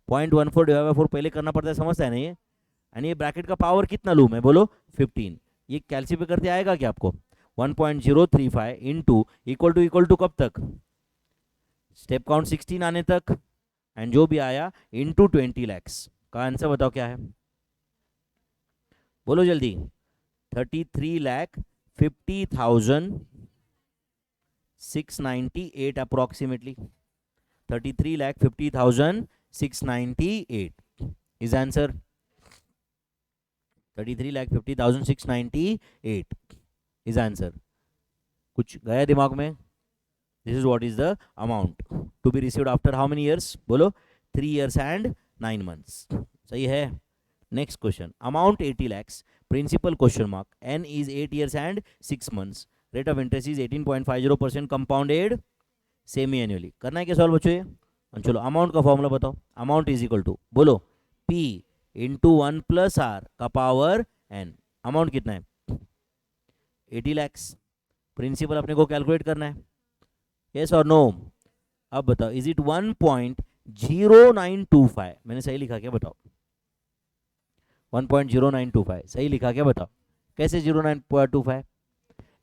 0.14 डिवाइड बाय 4 पहले करना पड़ता है, समझता है ना ये? यानी ये ब्रैकेट का पावर कितना लूँ मैं? बोलो 15। ये कैलसी करते आएगा क्या आपको? 1.035 इंटू इक्वल टू कब तक? स्टेप काउंट 16 आने तक, एंड जो भी आया इंटू 20 lakhs का आंसर बताओ क्या है? बोलो जल्दी। 33,50,698 approximately. 33,50,698 is answer. 33,50,698 is answer. कुछ गया दिमाग में? This is what is the amount to be received after how many years? बोलो 3 years and 9 months। सही है। Next question, amount 80 lakhs, principal question mark, n is 8 years and 6 months, rate of interest is 18.50% compounded semi annually. करना है क्या सॉल्व बच्चों ये? चलो अमाउंट का फॉर्मूला बताओ। अमाउंट इज इक्वल टू, बोलो पी इंटू 1+r का पावर n। अमाउंट कितना है? 80 lakhs। प्रिंसिपल अपने को कैलकुलेट करना है, यस और नो? अब बताओ इज इट 1.0925? मैंने सही लिखा क्या बताओ? 1.0925 सही लिखा क्या बताओ? कैसे 0925?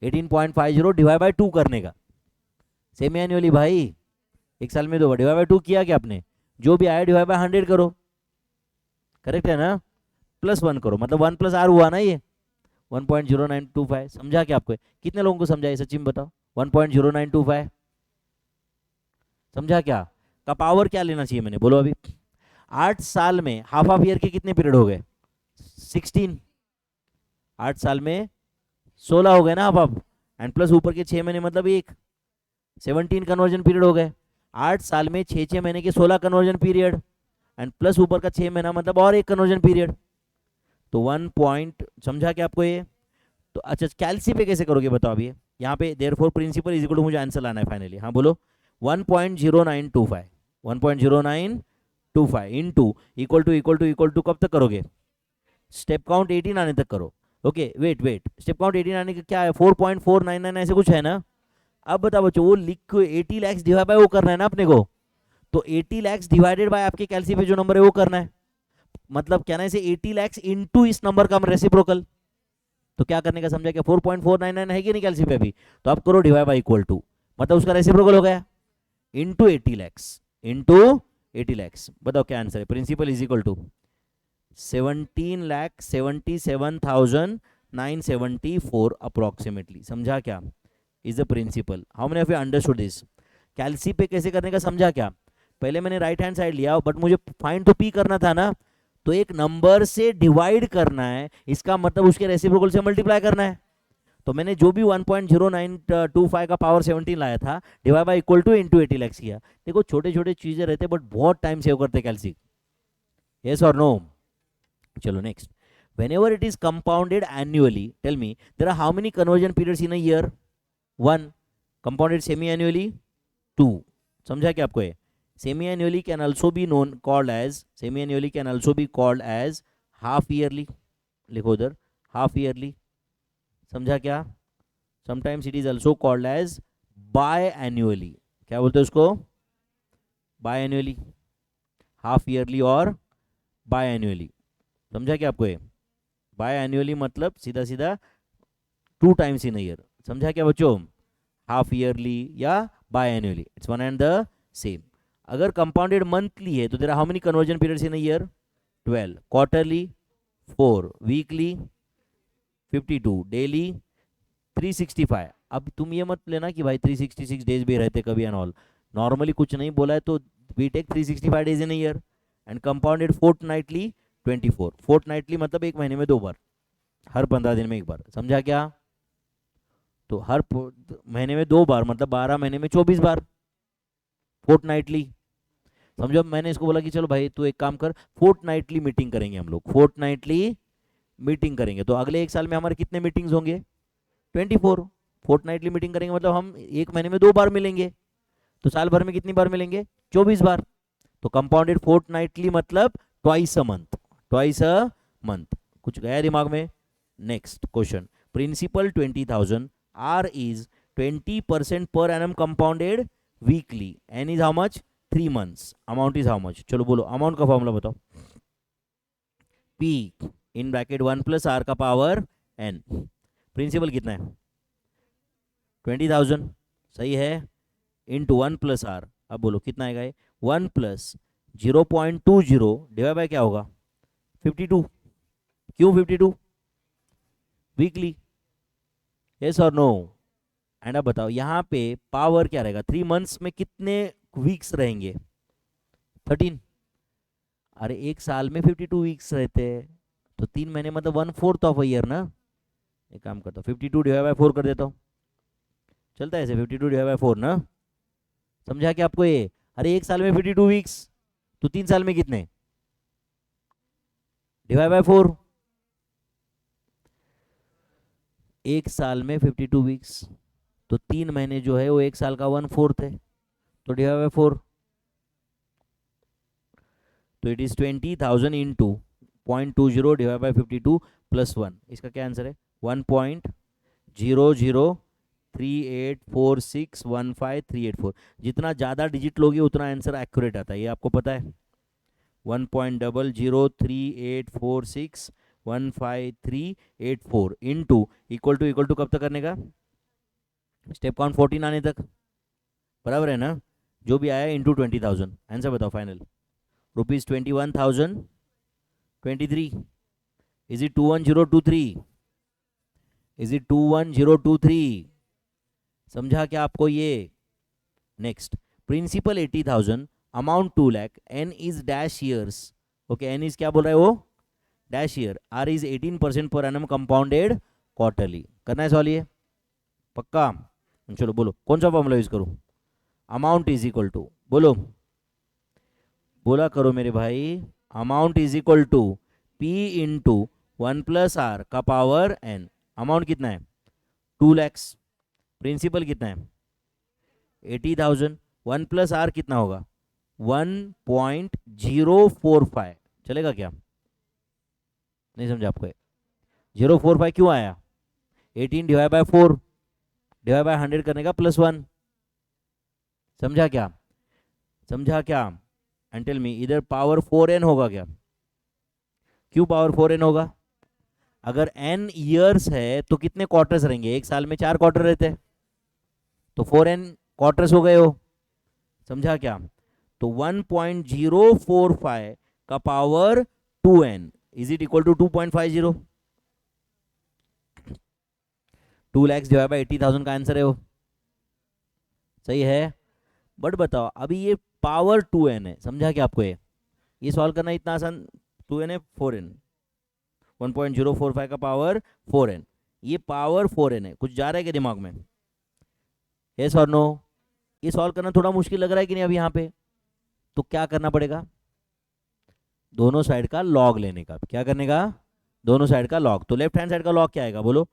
18.50 डिवाइड बाय 2 करने का, सेमी एनुअली भाई, एक साल में 2 डिवाइड बाय 2 किया क्या आपने? जो भी आया डिवाइड बाय 100 करो, करेक्ट है ना? प्लस 1 करो, मतलब 1+r हुआ ना ये 1.0925। समझा क्या आपको? कितने लोगों को समझा ये सचिन बताओ? 1.0925 समझा क्या? का पावर क्या लेना चाहिए मैंने? बोलो अभी 8 साल में हाफ ईयर के कितने पीरियड हो गए? 16। 8 साल में 16 हो गए ना हाफ, एंड प्लस ऊपर के 6 महीने मतलब 1, 17 कन्वर्जन पीरियड हो गए। 8 साल में 6 महीने के 16 कन्वर्जन पीरियड, एंड प्लस ऊपर का 6 महीना मतलब और 1 कन्वर्जन पीरियड, तो 1 पॉइंट। समझा क्या आपको ये? तो अच्छा कैलसी पे कैसे करोगे बताओ अभी? यहाँ पे therefore principal is equal to, मुझे आंसर लाना है फाइनली। हाँ बोलो 1.0925, 1.0925 इंटू इक्वल टू कब तक करोगे? स्टेप काउंट 18 आने तक करो। ओके वेट, स्टेप काउंट 18 आने का क्या है? 4.499 ऐसे कुछ है ना? अब बताओ बच्चों, वो लिख 80 lakhs डिवाइड बाय वो करना है ना अपने को, तो 80 lakhs डिवाइडेड बाय आपके कैलसी पे जो नंबर है वो करना है, मतलब क्या ना इसे 80 lakhs इंटू इस नंबर का रेसिप्रोकल। तो क्या करने का समझा क्या? 4.499 है कि नहीं कैलसी पे अभी? तो आप करो डिवाइड बाय इक्वल टू, मतलब उसका रेसिप्रोकल हो गया, इंटू 80 lakhs, इंटू 80 lakhs। बताओ क्या आंसर है? Principal is equal to 17,77,974 approximately. समझा क्या? Is the principal. How many of you understood this? Calci पे कैसे करने का समझा क्या? पहले मैंने राइट हैंड साइड लिया, बट मुझे फाइंड तो पी करना था ना, तो एक नंबर से डिवाइड करना है, इसका मतलब उसके रेसिप्रोकल से मल्टीप्लाई करना है। तो मैंने जो भी 1.0925 का पावर 17 लाया था divide by equal to into 80 lakhs किया। देखो छोटे छोटे चीजें रहते बट बहुत टाइम सेव करते कैलसी। यस और नो? चलो next. whenever it is compounded annually, tell me there are how many conversion periods in a year? 1. Compounded semi annually? 2. समझा क्या आपको? ये semi annually can also be known called as, semi annually can also be called as half yearly। लिखो उधर half yearly। समझा क्या? sometimes it is also called as biannually। क्या बोलते हैं उसको? biannually, half yearly और biannually। समझा क्या आपको? ये बाय एनुअली मतलब सीधा सीधा 2 टाइम्स इन ईयर। समझा क्या बच्चों? हाफ ईयरली या biannually, it's one and the same. अगर कंपाउंडेड मंथली है तो there are how many conversion periods in a year? 12। Quarterly 4, weekly 52, daily 365। अब तुम ये मत लेना कि भाई 366 डेज भी रहते कभी एंड ऑल। नॉर्मली कुछ नहीं बोला है तो we take 365 days in a year and compounded fortnightly 24। Fortnightly मतलब एक महीने में 2 बार, हर 15 दिन में एक बार। समझा क्या? तो हर महीने में 2 बार मतलब 12 महीने में 24 बार फोर्टनाइटली। समझो मैंने इसको बोला कि चलो भाई तू एक काम कर, फोर्टनाइटली मीटिंग करेंगे हम लोग, फोर्टनाइटली मीटिंग करेंगे। तो अगले एक साल में हमारे कितने मीटिंग्स होंगे? 24। फोर्टनाइटली मीटिंग करेंगे मतलब हम एक महीने में 2 बार मिलेंगे, तो साल भर में कितनी बार मिलेंगे? 24 बार। तो कंपाउंडेड फोर्टनाइटली मतलब twice a month, twice a month. कुछ गया दिमाग में? Next question. Principal 20,000, R is 20% per annum compounded weekly, N is how much? 3 months, amount is how much? चलो बोलो अमाउंट का फॉर्मूला बताओ। P in bracket 1 plus are का पावर n। प्रिंसिपल कितना है? 20,000, सही है, इंटू 1 प्लस आर। अब बोलो कितना आएगा ये? 1 प्लस 0.20 डिवाइड बाय क्या होगा? 52। क्यों 52? वीकली। यस और नो? एंड अब बताओ यहाँ पे पावर क्या रहेगा? 3 मंथ्स में कितने वीक्स रहेंगे? 13। अरे एक साल में 52 वीक्स रहते हैं, तो 3 महीने मतलब 1/4 ऑफ अ ईयर ना। एक काम करता हूँ 52 डिवाइड बाय 4 कर देता हूँ, चलता है ऐसे 52 डिवाइड बाय 4 ना। समझा क्या आपको ये? अरे एक साल में 52 वीक्स, तो 3 साल में कितने? Divide by 4। एक साल में 52 वीक्स, तो 3 महीने जो है वो एक साल का 1/4 है, तो डिवाइड बाय 4। तो it is 20,000 into 0.20 divide by 52 plus 1। इसका क्या आंसर है? 1.00384615384। जितना ज़्यादा डिजिट लोगे उतना आंसर एक्यूरेट आता है, ये आपको पता है। 1.00384615384 इंटू इक्वल टू कब तक करने का? स्टेप काउंट 14 आने तक, बराबर है ना? जो भी आया इंटू 20,000। आंसर बताओ final. Rupees 21,023। Is it 21023? Is it 21023? समझा क्या आपको ये? Next. Principal 80,000, amount 2 lakh, n is dash years. Okay, n is क्या बोल रहा है वो? Dash year. Are is 18% per annum compounded quarterly. करना है सवाल ये? पक्का? चलो बोलो कौन सा फॉर्मूला यूज करूं? अमाउंट इज इक्वल टू, बोलो बोला करो मेरे भाई। Amount is equal to P into 1 plus are का पावर एन। अमाउंट कितना है? 2 लैक्स। प्रिंसिपल कितना है? 80,000। 1 प्लस आर कितना होगा? 1.045। चलेगा क्या? नहीं समझा आपको? 045 क्यों आया? 18 डिवाइड बाय 4 डिवाइड बाय 100 करने का प्लस 1। समझा क्या? समझा क्या? एंड टेल मी इधर पावर 4n होगा क्या? क्यों पावर 4n होगा? अगर n ईयर्स है तो कितने क्वार्टर्स रहेंगे? एक साल में 4 क्वार्टर रहते हैं, तो 4n क्वार्टर्स हो गए हो। समझा क्या? तो 1.045 का power 2n is it equal to 2.50? 2 lakhs divide by 80,000 का आंसर है वो, सही है। बट बताओ अभी ये पावर 2n है, समझा क्या आपको? ये सॉल्व करना इतना आसान। 2n है 4n, 1.045 का पावर 4n। ये पावर 4n है, कुछ जा रहा है क्या दिमाग में? यस और नो? ये सॉल्व करना थोड़ा मुश्किल लग रहा है कि नहीं अब यहाँ पे? तो क्या करना पड़ेगा, दोनों साइड का लॉग लेने का। क्या करने का? दोनों साइड का लॉग। तो लेफ्ट हैंड साइड का लॉग क्या आएगा बोलो?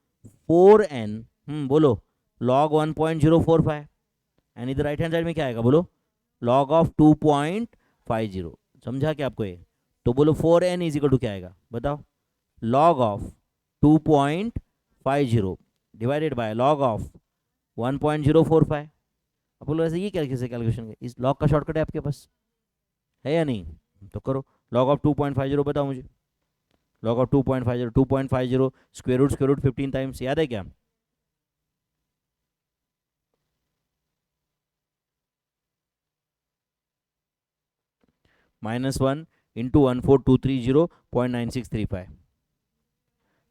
4n, बोलो, लॉग 1.045। एंड इधर राइट हैंड साइड में क्या आएगा बोलो? Log of 2.50। समझा क्या आपको ये? तो बोलो 4n इज इक्वल टू क्या आएगा बताओ? Log of 2.50 divided by log of 1.045। अब बोलो ऐसे ये क्या कैसे कैलकुलेशन है? इस लॉग का शॉर्टकट है आपके पास, है या नहीं? तो करो। लॉग ऑफ 2.50 बताओ मुझे। Log of 2.50, 2.50 square root 15 times, याद है क्या? -1 into 14230.9635,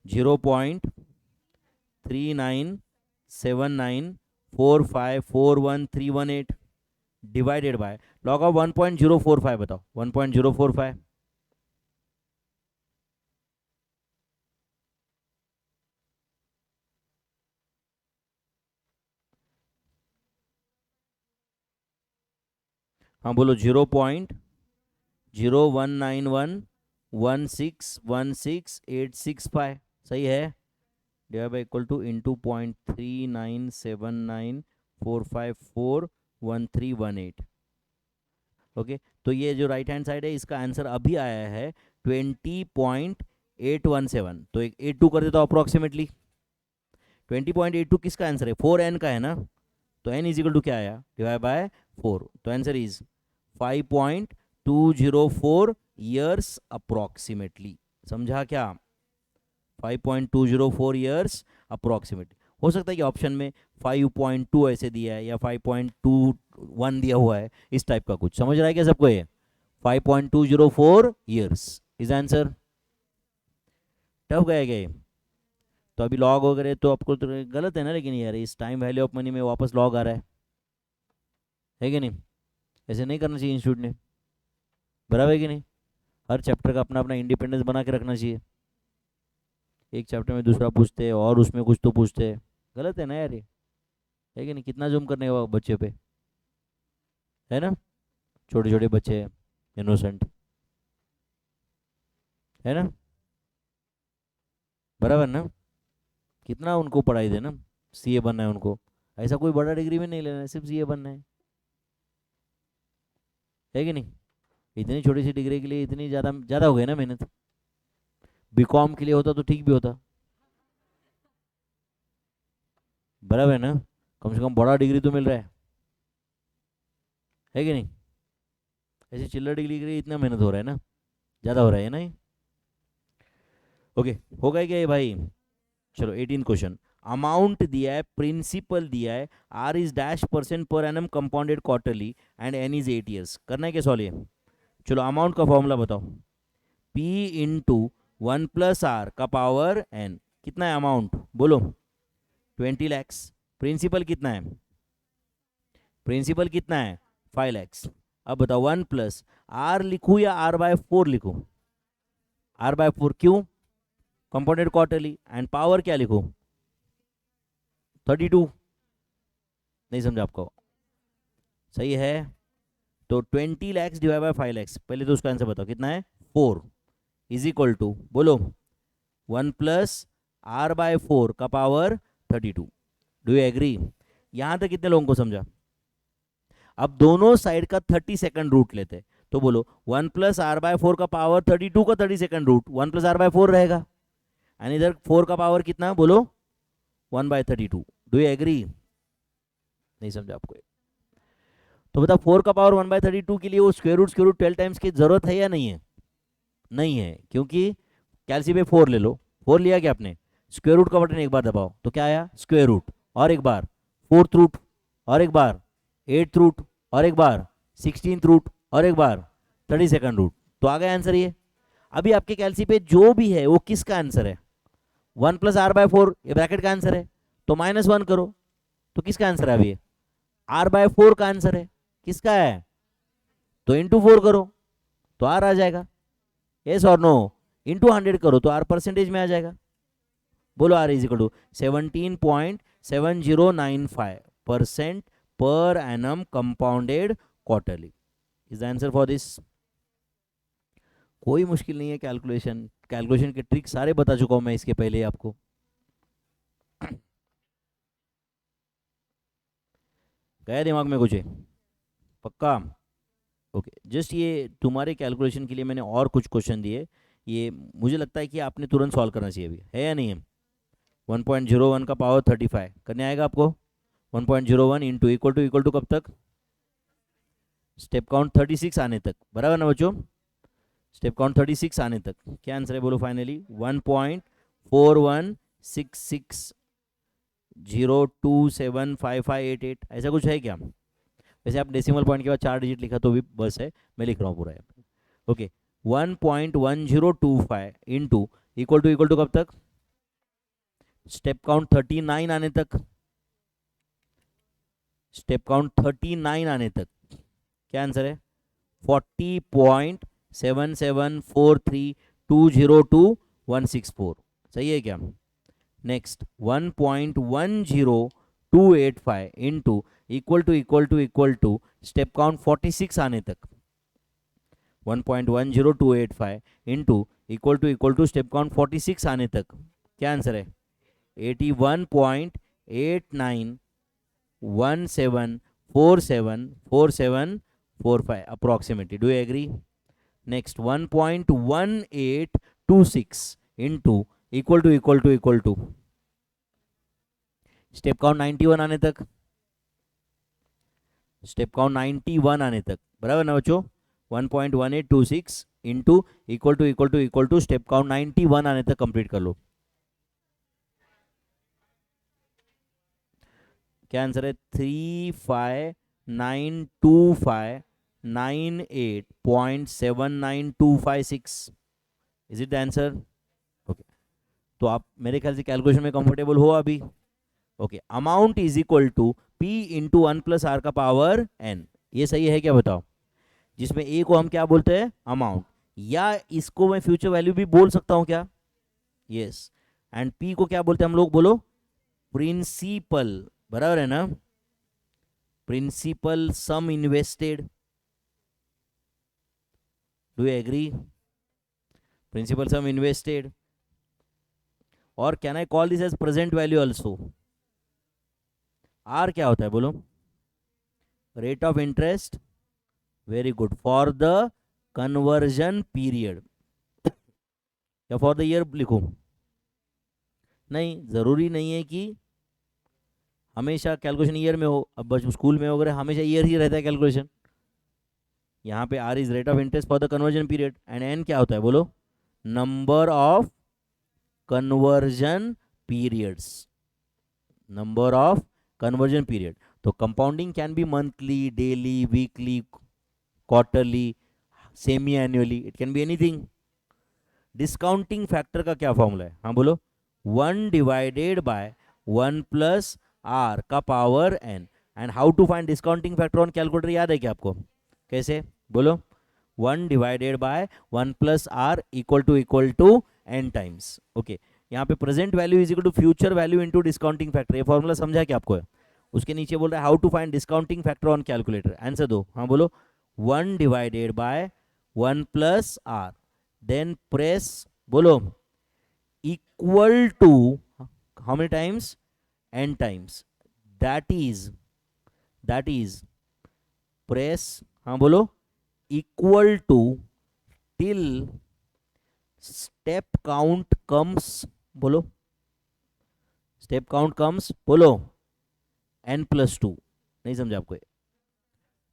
0.39794541,318 divided by log of 1.045। बताओ 1.045। हाँ बोलो, 0.01911616865 सही है। Divide by equal to into 0.39794541,318। Okay, तो ये जो राइट हैंड साइड है इसका आंसर अभी आया है 20.817। तो एक 82 कर देता हूँ अप्रोक्सीमेटली। 20.82 किसका आंसर है? 4n का है ना। तो n इज इक्वल टू क्या आया? Divide by 4। तो आंसर इज 5.204 ईयर्स अप्रोक्सीमेटली। समझा क्या? 5.204 ईयर्स अप्रोक्सीमेटली। हो सकता है कि ऑप्शन में 5.2 ऐसे दिया है या 5.21 दिया हुआ है, इस टाइप का कुछ। समझ रहा है क्या सबको? ये 5.204 ईयर्स इज आंसर। टफ गए गए। तो अभी लॉग वगैरह तो आपको तो गलत है ना, लेकिन यार इस टाइम वैल्यू ऑफ मनी में वापस लॉग आ रहा है कि नहीं? ऐसे नहीं करना चाहिए इंस्टीट्यूट ने, बराबर है कि नहीं? हर चैप्टर का अपना अपना इंडिपेंडेंस बना के रखना चाहिए। एक चैप्टर में दूसरा पूछते हैं और उसमें कुछ तो पूछते हैं, गलत है ना यार ये, है कि नहीं? कितना जूम करने का बच्चे पे, है ना? छोटे छोटे बच्चे हैं, इनोसेंट, है ना? बराबर ना? कितना उनको पढ़ाई देना, सीए बनना है उनको, ऐसा कोई बड़ा डिग्री में नहीं लेना है, सिर्फ सीए बनना है कि नहीं? इतनी छोटी सी डिग्री के लिए इतनी ज़्यादा ज़्यादा हो गई ना मेहनत। बीकॉम के लिए होता तो ठीक भी होता, बराबर है ना? कम से कम बड़ा डिग्री तो मिल रहा है कि नहीं? ऐसी चिल्लर डिग्री के लिए इतना मेहनत हो रहा है ना, ज़्यादा हो रहा है ना ये। ओके, हो गया क्या ये भाई? चलो 18 क्वेश्चन। अमाउंट दिया है, प्रिंसिपल दिया है, r is dash percent per annum compounded quarterly and N is 8 years. करना है क्या सॉल्व ये? चलो अमाउंट का फॉर्मूला बताओ। पी इंटू 1 + आर का पावर एन। कितना है अमाउंट बोलो? 20 lakhs। प्रिंसिपल कितना है? प्रिंसिपल कितना है? 5 lakhs। अब बताओ 1 + आर लिखूँ या r/4 लिखूँ? r/4 क्यों? Compounded quarterly. एंड पावर क्या लिखूँ? 32। नहीं समझा आपको? सही है। तो 20 lakhs डिवाइड बाई 5 lakhs, पहले तो उसका आंसर बताओ कितना है? 4 इज इक्वल टू बोलो 1 + r/4 का पावर 32। Do you agree? यहां तक कितने लोगों को समझा? अब दोनों साइड का 30 सेकंड रूट लेते, तो बोलो 1 + r/4 का पावर 32 का 30 सेकंड रूट 1 + r/4 रहेगा। एंड इधर 4 का पावर कितना बोलो? 1/32। Do you agree? नहीं समझा आपको? तो बता 4 का पावर 1/32 के लिए वो स्क्वायर रूट 12 टाइम्स की जरूरत है या नहीं है? नहीं है, क्योंकि कैलसी पे 4 ले लो। 4 लिया क्या आपने? स्क्वायर रूट का बटन एक बार दबाओ तो क्या आया? Square root. और एक बार 4th रूट, और एक बार 8th रूट, और एक बार 16th रूट, और एक बार 32nd रूट। तो आ गया आंसर ये। अभी आपके कैलसी पे जो भी है वो किसका आंसर है? 1 + r/4 ये ब्रैकेट का आंसर है, तो -1 करो तो किसका आंसर है? अभी ये r/4 का आंसर है। किसका है? तो इंटू 4 करो तो आर आ जाएगा। यस और नो? इंटू 100 करो तो आर परसेंटेज में आ जाएगा। बोलो are is equal to 17.7095% per annum compounded quarterly is the answer for this. कोई मुश्किल नहीं है, कैलकुलेशन के ट्रिक सारे बता चुका हूं मैं इसके पहले आपको। गया दिमाग में कुछ है? पक्का? ओके, जस्ट ये तुम्हारे कैलकुलेशन के लिए मैंने और कुछ क्वेश्चन दिए, ये मुझे लगता है कि आपने तुरंत सॉल्व करना चाहिए अभी, है या नहीं है? 1.01 का पावर 35 करने आएगा आपको? 1.01 इंटू इक्वल टू कब तक? स्टेप काउंट 36 आने तक, बराबर ना बच्चों? स्टेप काउंट 36 आने तक क्या आंसर है बोलो फाइनली? 1.4166027558 ऐसा कुछ है क्या? वैसे आप डेसिमल पॉइंट के बाद 4 डिजिट लिखा तो भी बस है, मैं लिख रहा हूँ पूरा है। ओके, 1.1025 इंटू इक्वल टू कब तक? स्टेप काउंट 39 आने तक, स्टेप काउंट 39 आने तक क्या आंसर है? 40.7743202164 सही है क्या? Next 1.10285 into equal to step count 46 आने तक, 1.10285 into equal to step count 46 आने तक क्या आंसर है? 81.8917474745 approximately, do you agree? Next 1.1826 into equal to step count 91 आने तक, स्टेप काउंट 91 आने तक, बराबर ना बच्चों? 1.1826 into equal to step count 91 आने तक कंप्लीट कर लो। क्या आंसर है? 3592598.79256 is it the answer? Okay, तो आप मेरे ख्याल से कैलकुलेशन में कंफर्टेबल हो अभी। Okay, amount is equal to P into 1 plus are का पावर एन, ये सही है क्या बताओ? जिसमें ए को हम क्या बोलते हैं? अमाउंट, या इसको मैं फ्यूचर वैल्यू भी बोल सकता हूं क्या? यस। एंड पी को क्या बोलते हैं हम लोग? बोलो, प्रिंसिपल, बराबर है ना? Principal sum invested, do you agree? Principal sum invested, और can I call this as present value also? R क्या होता है बोलो? Rate of interest, very good, for the conversion period, या फॉर द ईयर लिखूं? नहीं, जरूरी नहीं है कि हमेशा कैलकुलेशन ईयर में हो, अब बस स्कूल में वगैरह हमेशा ईयर ही रहता है कैलकुलेशन। यहाँ पे R is rate of interest for the conversion period, and N क्या होता है बोलो? Number of conversion periods, number of conversion period. तो compounding can be monthly, daily, weekly, quarterly, semi annually, it can be anything. Discounting factor का क्या फॉर्मूला है? हाँ बोलो, 1 डिवाइडेड बाय 1 प्लस आर का power N. And how to find discounting factor on calculator, याद है क्या आपको? कैसे बोलो? 1 divided by 1 plus are equal to N times. Okay, यहाँ पे present value is equal to future value into discounting factor, ये फॉर्मूला समझा क्या आपको? उसके नीचे बोल रहा है how to find discounting factor on calculator, answer दो। हाँ बोलो, 1 divided by 1 plus R, then press, बोलो, equal to how many times? n times, that is press, हाँ बोलो, equal to till step count comes, बोलो, step count comes, बोलो, n plus 2, नहीं समझा आपको?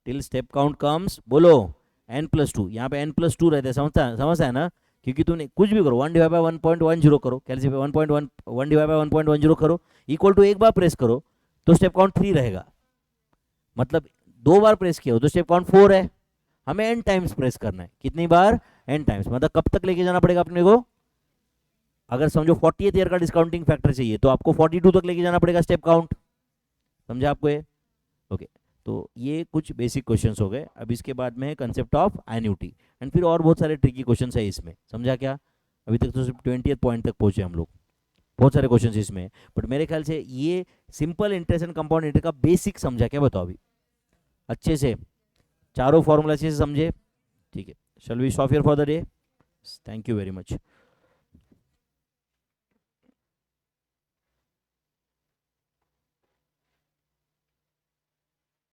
till step count comes, बोलो, n plus 2, यहाँ पे n plus 2 रहता है, समझता है ना? क्योंकि तुमने कुछ भी करो, 1 डिवाइड बाय 1.10 करो, कैलसी पे 1 डिवाइड बाय 1.10 करो, इक्वल टू एक बार प्रेस करो तो स्टेप काउंट 3 रहेगा, मतलब 2 बार प्रेस किया हो तो स्टेप काउंट 4 है। हमें n टाइम्स प्रेस करना है, कितनी बार? n टाइम्स, मतलब कब तक लेके जाना पड़ेगा अपने को? अगर समझो 40th ईयर का डिस्काउंटिंग फैक्टर चाहिए तो आपको 42 तक लेके जाना पड़ेगा स्टेप काउंट, समझा आपको ये? ओके, तो ये कुछ बेसिक क्वेश्चंस हो गए। अब इसके बाद में है कंसेप्ट ऑफ एन्युटी, एंड फिर और बहुत सारे ट्रिकी क्वेश्चंस है इसमें, समझा क्या? अभी तक तो सिर्फ 20th पॉइंट तक पहुंचे हम लोग। बहुत सारे क्वेश्चन इसमें, बट मेरे ख्याल से ये simple interest and compound interest का बेसिक समझा, क्या बताओ अभी अच्छे से, चारों फॉर्मूला अच्छे से समझे? ठीक है, shall we stop here for the day? Thank you very much.